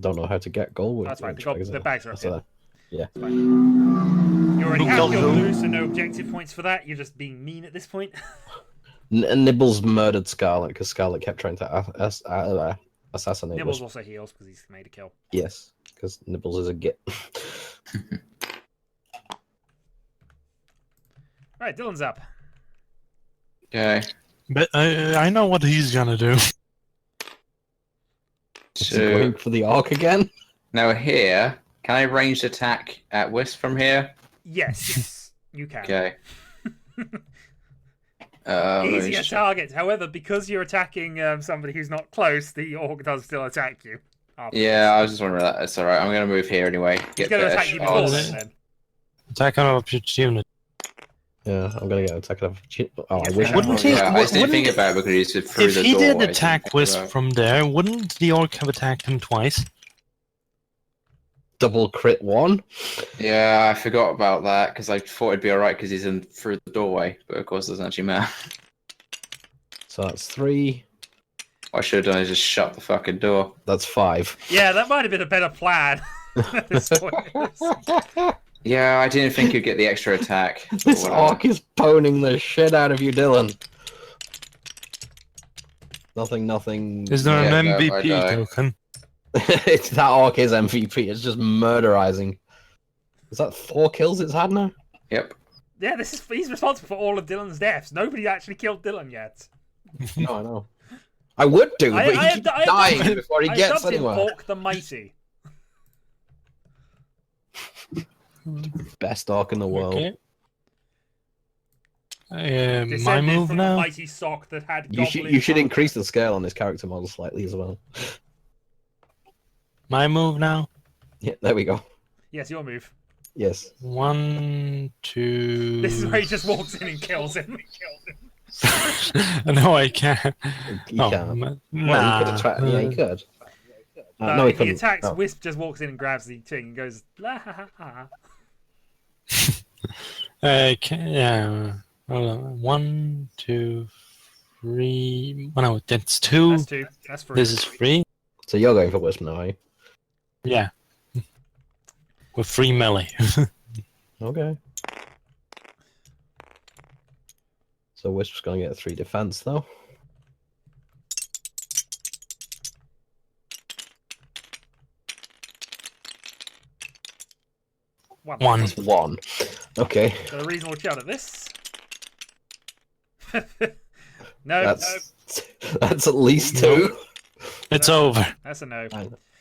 Don't know how to get goal. with That's fine. which The bags are- bags are up that's here. there. Yeah. You already Who have killed killed who? Blue, so no objective points for that. You're just being mean at this point. Nibbles murdered Scarlet because Scarlet kept trying to assassinate Nibbles Wisp. also heals because he's made a kill. Yes, because Nibbles is a git. Right, Dylan's up. Okay. But I know what he's gonna do. Is he So going for the Orc again? now here, can I ranged attack at Wisp from here? Yes, you can. Okay. Let me Easier just- target. However, because you're attacking somebody who's not close, the Orc does still attack you. afterwards. Yeah, I was just wondering that. It's alright. I'm gonna move here anyway. He's Get going to better attack you before shots. then. Attack on opportunity. Yeah, I'm gonna get attack of. Oh, I Yes, wish. yeah. Wouldn't he? Yeah, I just didn't wouldn't- think about it because he's through If the he doorway. did attack Wisp from there, wouldn't the orc have attacked him twice? Double crit one. Yeah, I forgot about that because I thought it'd be alright because he's in through the doorway, but of course it doesn't actually matter. So that's 3. What I should have done is just shut the fucking door. That's 5. Yeah, that might have been a better plan at this point. Yeah, I didn't think you'd get the extra attack. but This whatever. Orc is boning the shit out of you, Dylan. Nothing. Is there Yeah, an no, I MVP die. token? It's that Orc is MVP. It's just murderizing. Is that 4 kills it's had now? Yep. Yeah, he's responsible for all of Dylan's deaths. Nobody actually killed Dylan yet. No, I know. I would do, but he keeps dying before he I gets dubbed him anywhere. Orc the Mighty. Best Orc in the world. Okay. My Descended move from the now. mighty sock that had You should increase the scale on this character model slightly as well. My move now. Yeah, there we go. Yes, your move. Yes. 1, 2. This is where he just walks in and kills him. No, I can't. You Oh, can't. Well, Well, he could attack. Yeah, he could. No, he he couldn't. attacks. No. Wisp just walks in and grabs the thing and goes, la ha ha ha. Yeah. Hold on. 1, 2, 3. Oh, no, that's 2. That's 2. That's 3. This is 3. So you're going for Wisp now, are you? Yeah. With 3 melee. Okay. So Wisp's going to get 3 defense, though. One. 1. That's 1. Okay. Got a reasonable shot at this. No, That's at least 2. It's over. that's a no.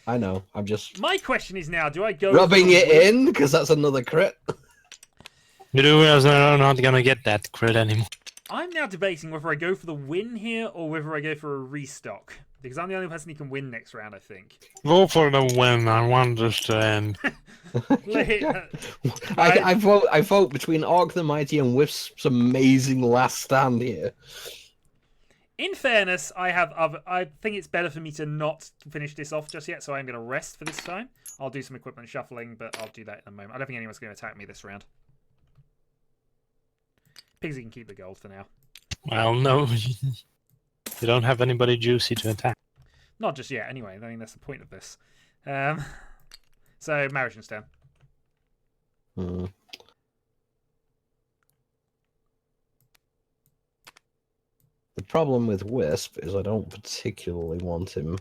I know. I'm just My question is now, do I go rubbing for the it win? in because that's another crit. You do realize I'm not gonna get that crit anymore. I'm now debating whether I go for the win here or whether I go for a restock. Because I'm the only person who can win next round, I think. Go for the win. I want this to end. I vote between Orc the Mighty and Wisp's amazing last stand here. In fairness, I think it's better for me to not finish this off just yet, so I'm going to rest for this time. I'll do some equipment shuffling, but I'll do that in a moment. I don't think anyone's going to attack me this round. Pigsy can keep the gold for now. Well, no. You don't have anybody juicy to attack. Not just yet, anyway. I think that's the point of this. So, marriage and stand. The problem with Wisp is I don't particularly want him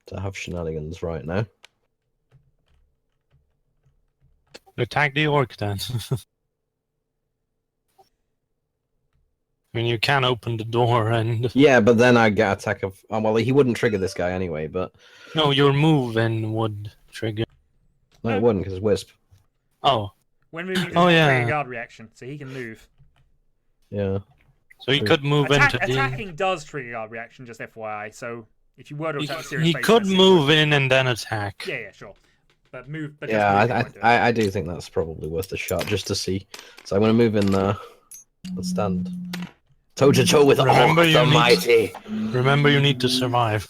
to have shenanigans right now. Attack the orc then. I mean, you can open the door and... Yeah, but then I get attack of... Oh, well, he wouldn't trigger this guy anyway, but... No, your move and would trigger. No, it wouldn't, because Wisp. Oh, When moving, Oh, yeah. trigger guard reaction, so he can move. Yeah. so he could move into the... Attacking does trigger guard reaction, just FYI. So if you were to attack serious He face, could let's see. move in and then attack. Yeah, sure. But move. But Yeah, just move, I do think that's probably worth a shot, just to see. So I'm going to move in there. Let's stand. Toe-to-toe with Remember, Orc you the need- Mighty! Remember, you need to survive.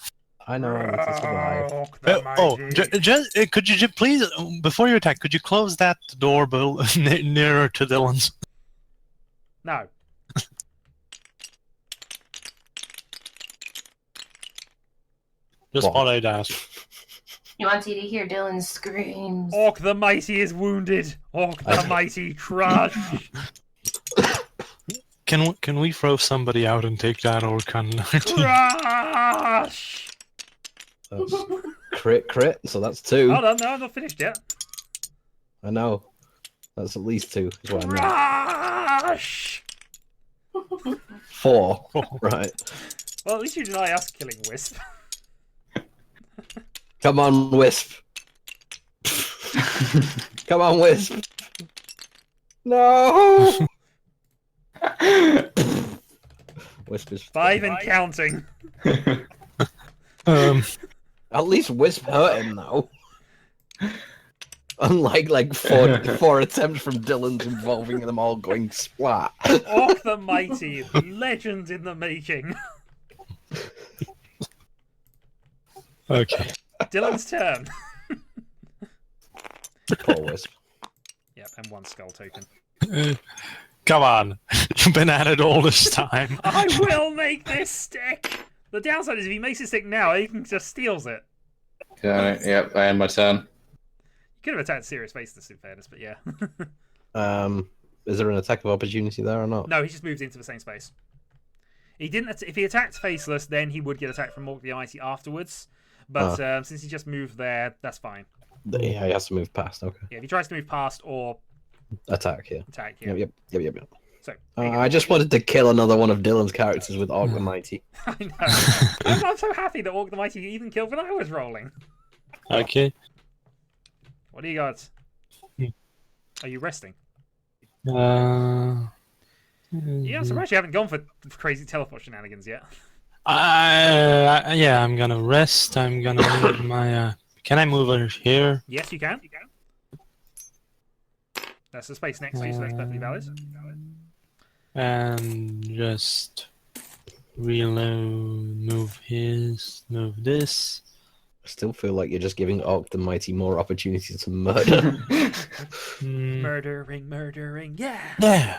I know I need to survive. Orc the Mighty. Just could you please, before you attack, could you close that door nearer to Dylan's? No. Just What? thought I'd ask. He wants you to hear Dylan's screams. Orc the Mighty is wounded. Orc the Mighty trash. Can we throw somebody out and take that orc on? Trash. That's crit, so that's 2. Hold on, no, I'm not finished yet. I know. That's at least 2, is what I meant. Trash. 4. Right. Well, at least you deny us killing Wisp. Come on, Wisp. Come on, Wisp. No! Wisp is 5 and counting. At least Wisp hurt him though. Unlike like four attempts from Dylan's involving them all going splat. Orc the Mighty, legend in the making. Okay. Dylan's turn. Poor Wisp. Yep, and 1 skull token. Come on. You've been at it all this time. I will make this stick! The downside is if he makes it stick now, he can just steals it. Yep, I end my turn. You could have attacked Serious Faceless in fairness, but yeah. Is there an attack of opportunity there or not? No, he just moves into the same space. He didn't. If he attacked Faceless, then he would get attacked from Orc the Mighty afterwards. But since he just moved there, that's fine. Yeah, he has to move past. Okay. Yeah, if he tries to move past or Attack. Yeah. attack, yeah. Yep. So I just wanted to kill another one of Dylan's characters with Orc the Mighty. I know. I'm so happy that Orc the Mighty even killed when I was rolling. Okay. What do you got? Are you resting? Uh, Yeah, I'm surprised you haven't gone for crazy teleport shenanigans yet. yeah, I'm gonna rest. I'm gonna move my. Can I move over here? Yes, you can. That's the space next to you, so that's perfectly valid. And just reload. Move this. I still feel like you're just giving Orc the Mighty more opportunities to murder. Murdering, yeah! Yeah.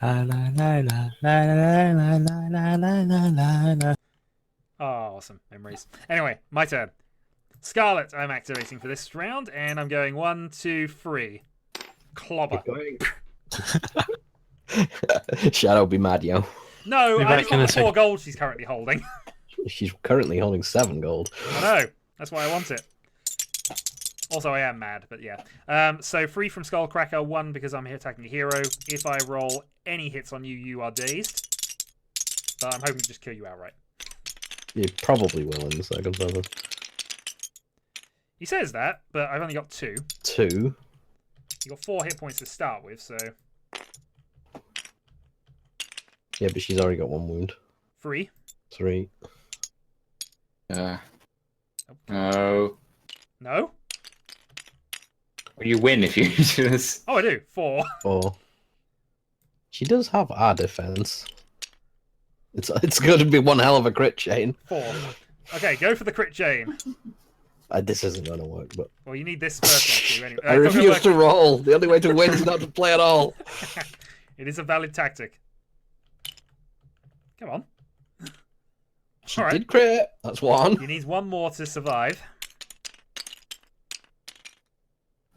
La la la la la la la la la la la. Oh, awesome. Memories. Anyway, my turn. Scarlet, I'm activating for this round, and I'm going 1, 2, 3. Clobber. Shadow be mad, yo. No, Be I back just in want a the 4 sec. gold she's currently holding. She's currently holding 7 gold. I know. That's why I want it. Also, I am mad, but yeah. So, free from Skullcracker, 1 because I'm here attacking a hero. If I roll any hits on you, you are dazed. But I'm hoping to just kill you outright. You probably will in the circumstances. He says that, but I've only got 2. 2. You got 4 hit points to start with, so Yeah, but she's already got 1 wound. 3. 3. No. No? Well, you win if you do this. Oh, I do. 4. 4. She does have our defense. It's going to be one hell of a crit chain. 4. Okay, go for the crit chain. This isn't going to work, but Well, you need this first one too, anyway. I refuse to roll. The only way to win is not to play at all. It is a valid tactic. Come on. She All right. did crit. That's 1. You need 1 more to survive.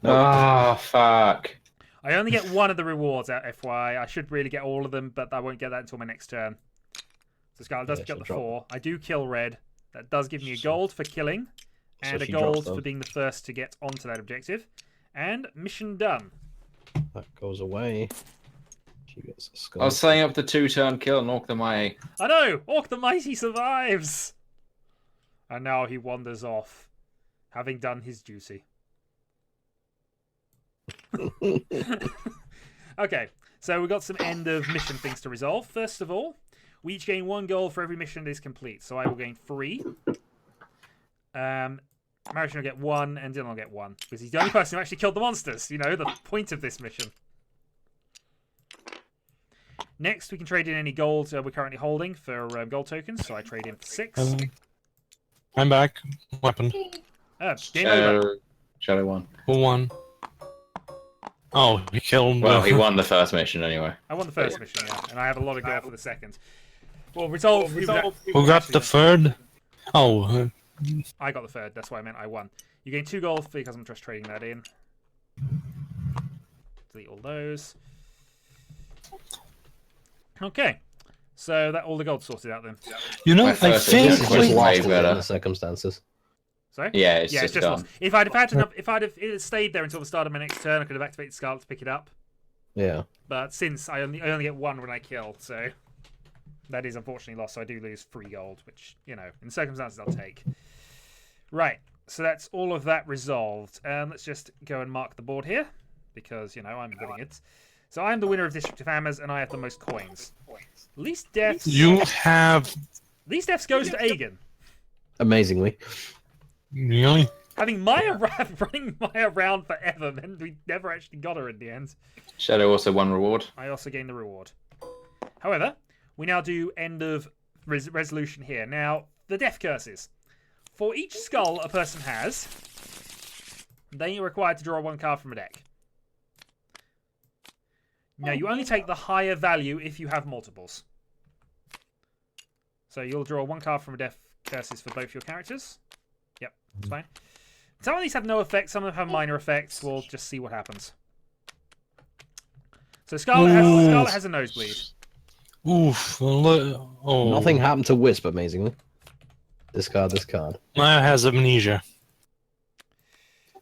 Oh, fuck. I only get 1 of the rewards out, FYI. I should really get all of them, but I won't get that until my next turn. So Scarlet does Yeah, pick up so the drop. 4. I do kill red. That does give me a gold for killing, So and a she drops gold them. for being the first to get onto that objective. And mission done. That goes away. She gets a I skull. was setting up the 2-turn kill on Orc the Mighty. I know! Orc the Mighty survives! And now he wanders off, having done his duty. Okay, so we've got some end of mission things to resolve. First of all, we each gain 1 gold for every mission that is complete. So I will gain 3. Marion will get 1, and Dylan will get 1. Because he's the only person who actually killed the monsters. You know, the point of this mission. Next, we can trade in any gold we're currently holding for gold tokens. So I trade in for 6. I'm back. Weapon. Game over. Shadow won. Who won? Oh, he killed. Well, he won the first mission anyway. I won the first mission, yeah. And I have a lot of gold for the second. Well, resolve. Who got the third? Oh, I got the third. That's why I meant I won. You gain 2 gold because I'm just trading that in. Delete all those. Okay. So that all the gold sorted out then. you know, My I first think This is just Way lost in better. the circumstances. Sorry? Yeah, it's Yeah, just it's just done. lost. If I'd have stayed there until the start of my next turn, I could have activated Scarlet to pick it up. Yeah. But since I only get 1 when I kill, so that is unfortunately lost. So I do lose 3 gold, which, you know, in circumstances I'll take. Right. So that's all of that resolved. Let's just go and mark the board here because, you know, I'm winning it. So I'm the winner of District of Hammers, and I have the most coins. Least deaths. you have Least deaths goes to Aegon. Amazingly. really. Having Maya running Maya around forever meant we never actually got her in the end. Shadow also won reward. I also gained the reward. However, we now do end of resolution here. Now, the death curses. For each skull a person has, they are required to draw 1 card from a deck. Now, you only take the higher value if you have multiples. So you'll draw 1 card from a death curses for both your characters. Yep, that's fine. Some of these have no effect, some of them have minor effects. We'll just see what happens. So Scarlet has a nosebleed. Oof. Oh. Nothing happened to Wisp, amazingly. Discard this card. Maya has amnesia.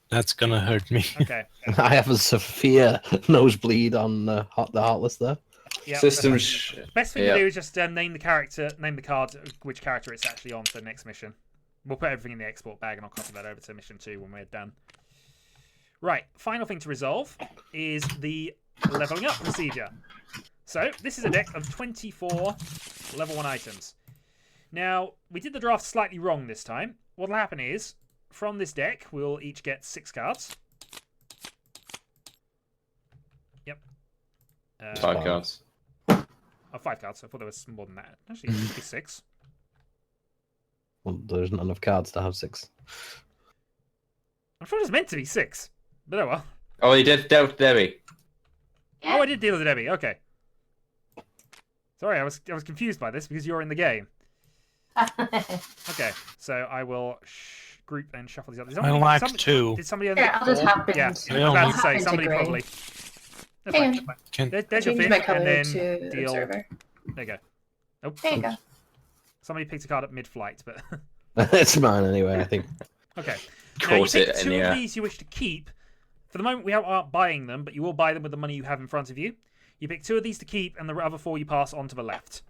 That's gonna hurt me. Okay. I have a severe nosebleed on the Heartless there. Yep, Systems. best thing Yeah. to do is just name the card, which character it's actually on for the next mission. We'll put everything in the export bag, and I'll copy that over to mission 2 when we're done. Right, final thing to resolve is the leveling up procedure. So this is a deck of 24 level 1 items. Now, we did the draft slightly wrong this time. What'll happen is, from this deck, we'll each get 6 cards. Yep. 5 cards. Oh, 5 cards. I thought there was more than that. Actually, it should be 6. Well, there's not enough cards to have 6. I'm sure it's meant to be 6. But oh well. Oh, he did dealt Debbie. Oh, I did deal with Debbie. Okay. Sorry, I was confused by this because you're in the game. Okay, so I will group and shuffle these up. I like 2. Did somebody only Here, get I'll just 4? hop Yeah, into- I was about to say Hop somebody into probably. green. That's Hang fine, on. that's Can, fine. There's your Change my fifth, color and then to deal. observer. There you go. Oh, There you go. somebody picked a card up mid-flight, but It's mine anyway, I think. okay. Now you Caught pick it in 2 the of air. these you wish to keep. For the moment, we aren't buying them, but you will buy them with the money you have in front of you. You pick 2 of these to keep, and the other 4 you pass on to the left.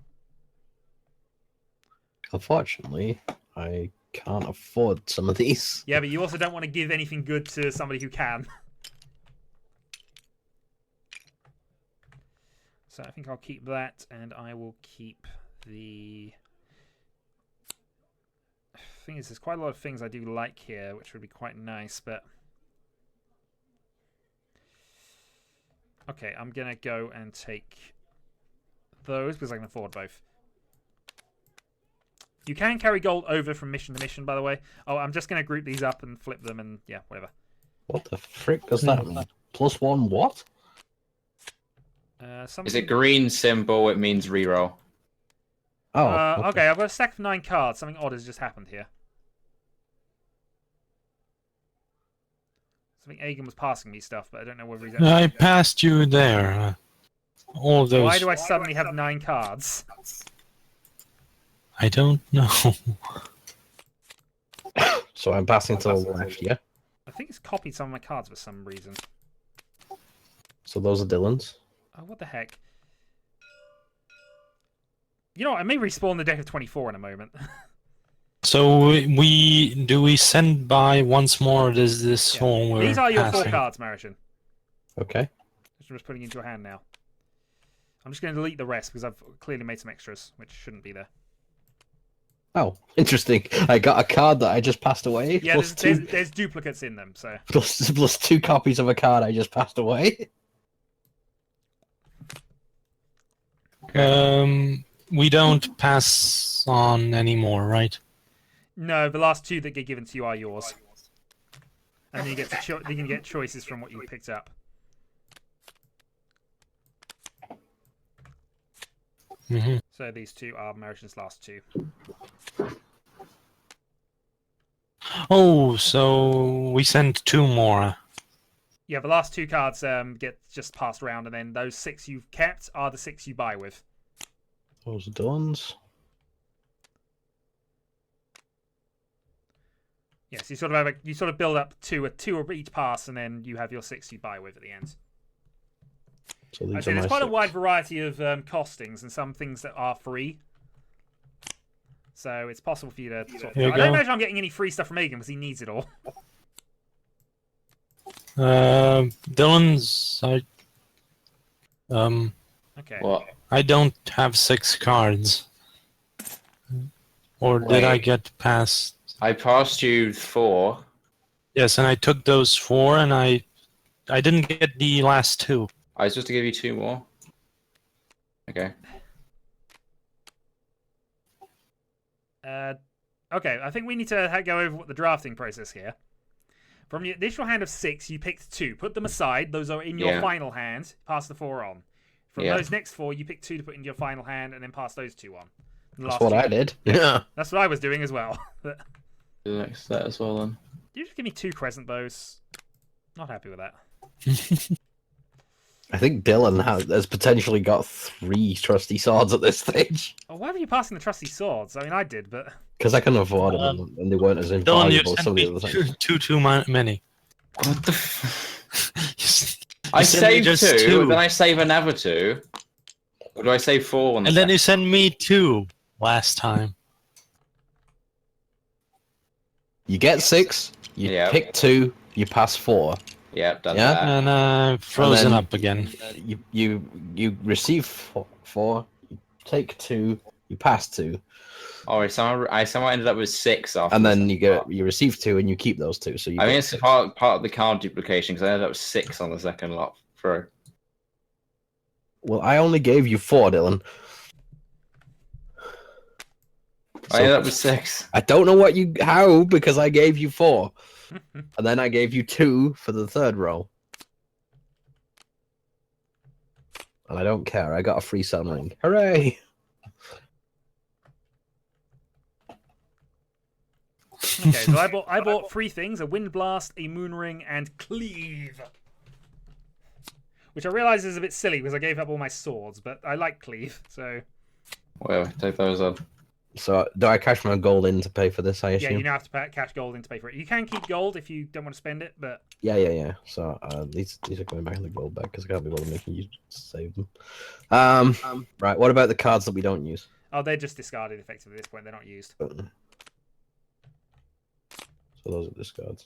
Unfortunately, I can't afford some of these. Yeah, but you also don't want to give anything good to somebody who can. So I think I'll keep that, and I will keep the... thing is, there's quite a lot of things I do like here, which would be quite nice, but... Okay, I'm going to go and take those, because I can afford both. You can carry gold over from mission to mission, by the way. Oh, I'm just going to group these up and flip them, and yeah, whatever. What the frick does that mean? +1 what? Is it green symbol? It means reroll. Oh, okay, I've got a stack of 9 cards. Something odd has just happened here. Something Aegon was passing me stuff, but I don't know whether he's actually... I passed you there. All those. Why do I suddenly have 9 cards? I don't know. So I'm passing to the left, yeah? I think it's copied some of my cards for some reason. So those are Dylan's. Oh, what the heck? You know what? I may respawn the deck of 24 in a moment. So do we send by once more? Or does this one we're These are your passing? 4 cards, Marishan. Okay. I'm just putting into your hand now. I'm just going to delete the rest because I've clearly made some extras, which shouldn't be there. Oh, interesting. I got a card that I just passed away. Yeah, plus there's duplicates in them, so... plus 2 copies of a card I just passed away. We don't pass on anymore, right? No, the last 2 that get given to you are yours. And then you get to you can get choices from what you picked up. Mm-hmm. So these 2 are Marishan's last 2. Oh, so we sent 2 more. Yeah, the last 2 cards get just passed around, and then those 6 you've kept are the 6 you buy with. Those are Dylan's. Yes, you sort of have you sort of build up to 2 of each pass, and then you have your 6 you buy with at the end. So these I say are there's my quite a 6. wide variety of costings, and some things that are free. So it's possible for you to. Sort of, Here you I don't go. imagine I'm getting any free stuff from Egan because he needs it all. Dylan's. Okay. What? I don't have 6 cards. Or did I Wait. get past? I passed you 4. Yes, and I took those 4, and I didn't get the last 2. I was supposed to give you 2 more. Okay. Okay, I think we need to go over what the drafting process here. From the initial hand of 6, you picked 2. Put them aside. Those are in your Yeah. final hand. Pass the 4 on. From Yeah. those next 4, you pick 2 to put into your final hand, and then pass those 2 on. The That's last what 2 I did. Yeah. That's what I was doing as well. But Do the next set as well then. you just give me 2 crescent bows. Not happy with that. I think Dylan has potentially got 3 trusty swords at this stage. Oh, why were you passing the trusty swords? I mean, I did, but Because I couldn't afford them, and they weren't as Dylan, you invaluable as sent some of the me other things. too many. What the I You sent me saved just 2, 2. then I save another 2. Or do I save 4 on the And then you second? sent me 2 last time. You get 6, you Yeah. pick 2, you pass 4. Yeah, done Yeah. that. And I've frozen then- up again. You receive 4, you take 2, you pass 2, Oh, I somehow ended up with 6 after. and the then second part. you receive 2 and you keep those 2. So you I get mean, it's 6. part of the card duplication because I ended up with 6 on the second lot through. Well, I only gave you 4, Dylan. I ended up with 6. I don't know how because I gave you 4, and then I gave you 2 for the 3rd row. And I don't care. I got a free sun ring. Hooray! okay. So I bought 3 things: a wind blast, a moon ring, and cleave. Which I realise is a bit silly because I gave up all my swords, but I like cleave, so Well, take those on. So do I cash my gold in to pay for this? I yeah, assume. you now have to cash gold in to pay for it. You can keep gold if you don't want to spend it, but Yeah. So these are going back in the gold bag because I can't be bothered making you save them. Right. What about the cards that we don't use? oh, they're just discarded effectively at this point. They're not used. So those are discards.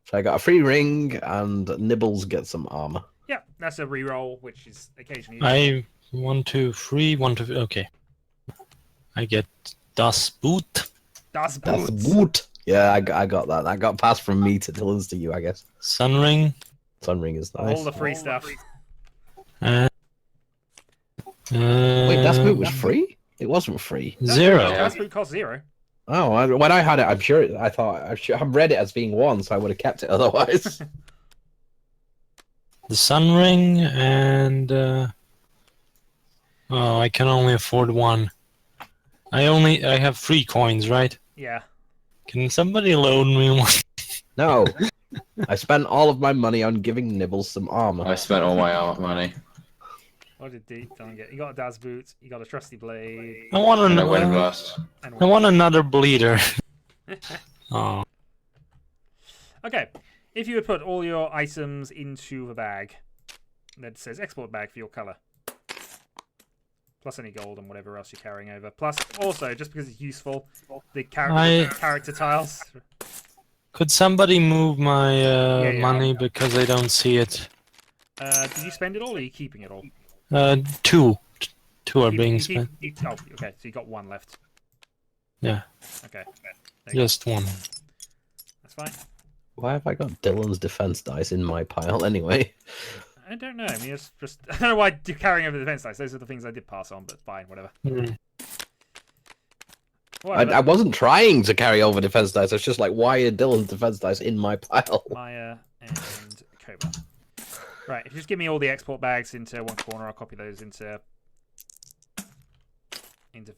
So I got a free ring and Nibbles gets some armor. Yeah, that's a reroll, which is occasionally. I 1, 2, 3, 1, 2. Okay. I get Das Boot, Das That's Boots. wood. Yeah, I got that. That got passed from me to Dylan's to you, I guess. Sun Ring, Sun ring is nice. All the free stuff. and Wait, Das Boot was free? It wasn't free. 0. Das Boot costs 0. Oh, when I had it, I'm sure. I read it as being 1, so I would have kept it otherwise. The Sun Ring, and oh, I can only afford 1. I have 3 coins, right? Yeah. Can somebody loan me 1? No, I spent all of my money on giving Nibbles some armor. I spent all my money. What did Dylan get? He got a Daz boot. He got a trusty blade. I want And a wind another. blast. And I want another bleeder. Oh, Okay, if you would put all your items into the bag that says export bag for your color, plus any gold and whatever else you're carrying over, plus also just because it's useful, the character tiles. could somebody move my yeah, money because I don't see it? Did you spend it all, or are you keeping it all? Two are being spent. Oh, okay, so you got one left. Yeah, Okay, there you just one. go. That's fine. Why have I got Dylan's defense dice in my pile anyway? I don't know. I mean, it's just I don't know why you're carrying over the defense dice. Those are the things I did pass on, but fine, whatever. Hmm. I wasn't trying to carry over defense dice. It's just like, why are Dylan's defense dice in my pile? Maya and Cobra. Right, if you just give me all the export bags into one corner, I'll copy those into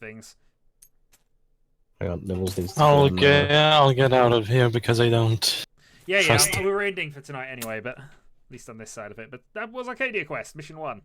things. Hang on, Nibbles needs to I'll go get out of here because I don't. Yeah, Trust we were ending for tonight anyway, but at least on this side of it. But that was Arcadia Quest, Mission 1.